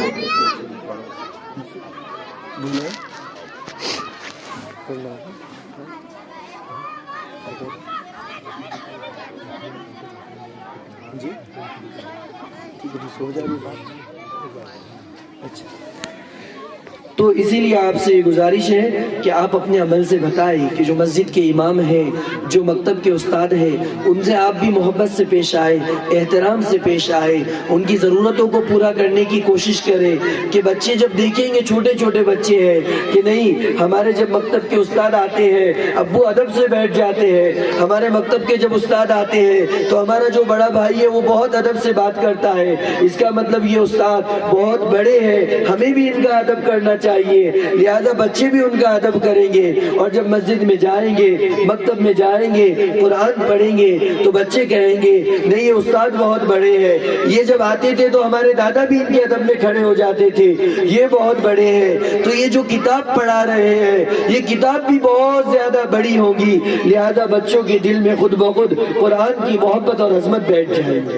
Speaker 1: تو اسی لیے آپ سے یہ گزارش ہے کہ آپ اپنے عمل سے بتائیں کہ جو مسجد کے امام ہیں، جو مکتب کے استاد ہیں، ان سے آپ بھی محبت سے پیش آئے، احترام سے پیش آئے، ان کی ضرورتوں کو پورا کرنے کی کوشش کریں کہ بچے جب دیکھیں گے، چھوٹے چھوٹے بچے ہیں کہ نہیں ہمارے جب مکتب کے استاد آتے ہیں ابو ادب سے بیٹھ جاتے ہیں، ہمارے مکتب کے جب استاد آتے ہیں تو ہمارا جو بڑا بھائی ہے وہ بہت ادب سے بات کرتا ہے، اس کا مطلب یہ استاد بہت بڑے ہیں، ہمیں بھی ان کا ادب کرنا چاہیے، لہذا بچے بھی ان کا ادب کریں گے، اور جب مسجد میں جائیں گے، مکتب میں جائیں گے، قرآن پڑھیں گے تو بچے کہیں گے نہیں یہ استاد بہت بڑے ہیں، یہ جب آتے تھے تو ہمارے دادا بھی ان کے ادب میں کھڑے ہو جاتے تھے، یہ بہت بڑے ہیں، تو یہ جو کتاب پڑھا رہے ہیں یہ کتاب بھی بہت زیادہ بڑی ہوگی، لہذا بچوں کے دل میں خود بخود قرآن کی محبت اور عظمت بیٹھ جائے گی۔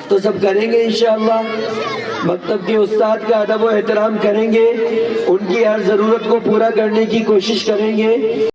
Speaker 1: تو سب کریں گے انشاءاللہ، مکتب کے استاد کا ادب و احترام کریں گے، ان کی ہر ضرورت کو پورا کرنے کی کوشش کریں گے۔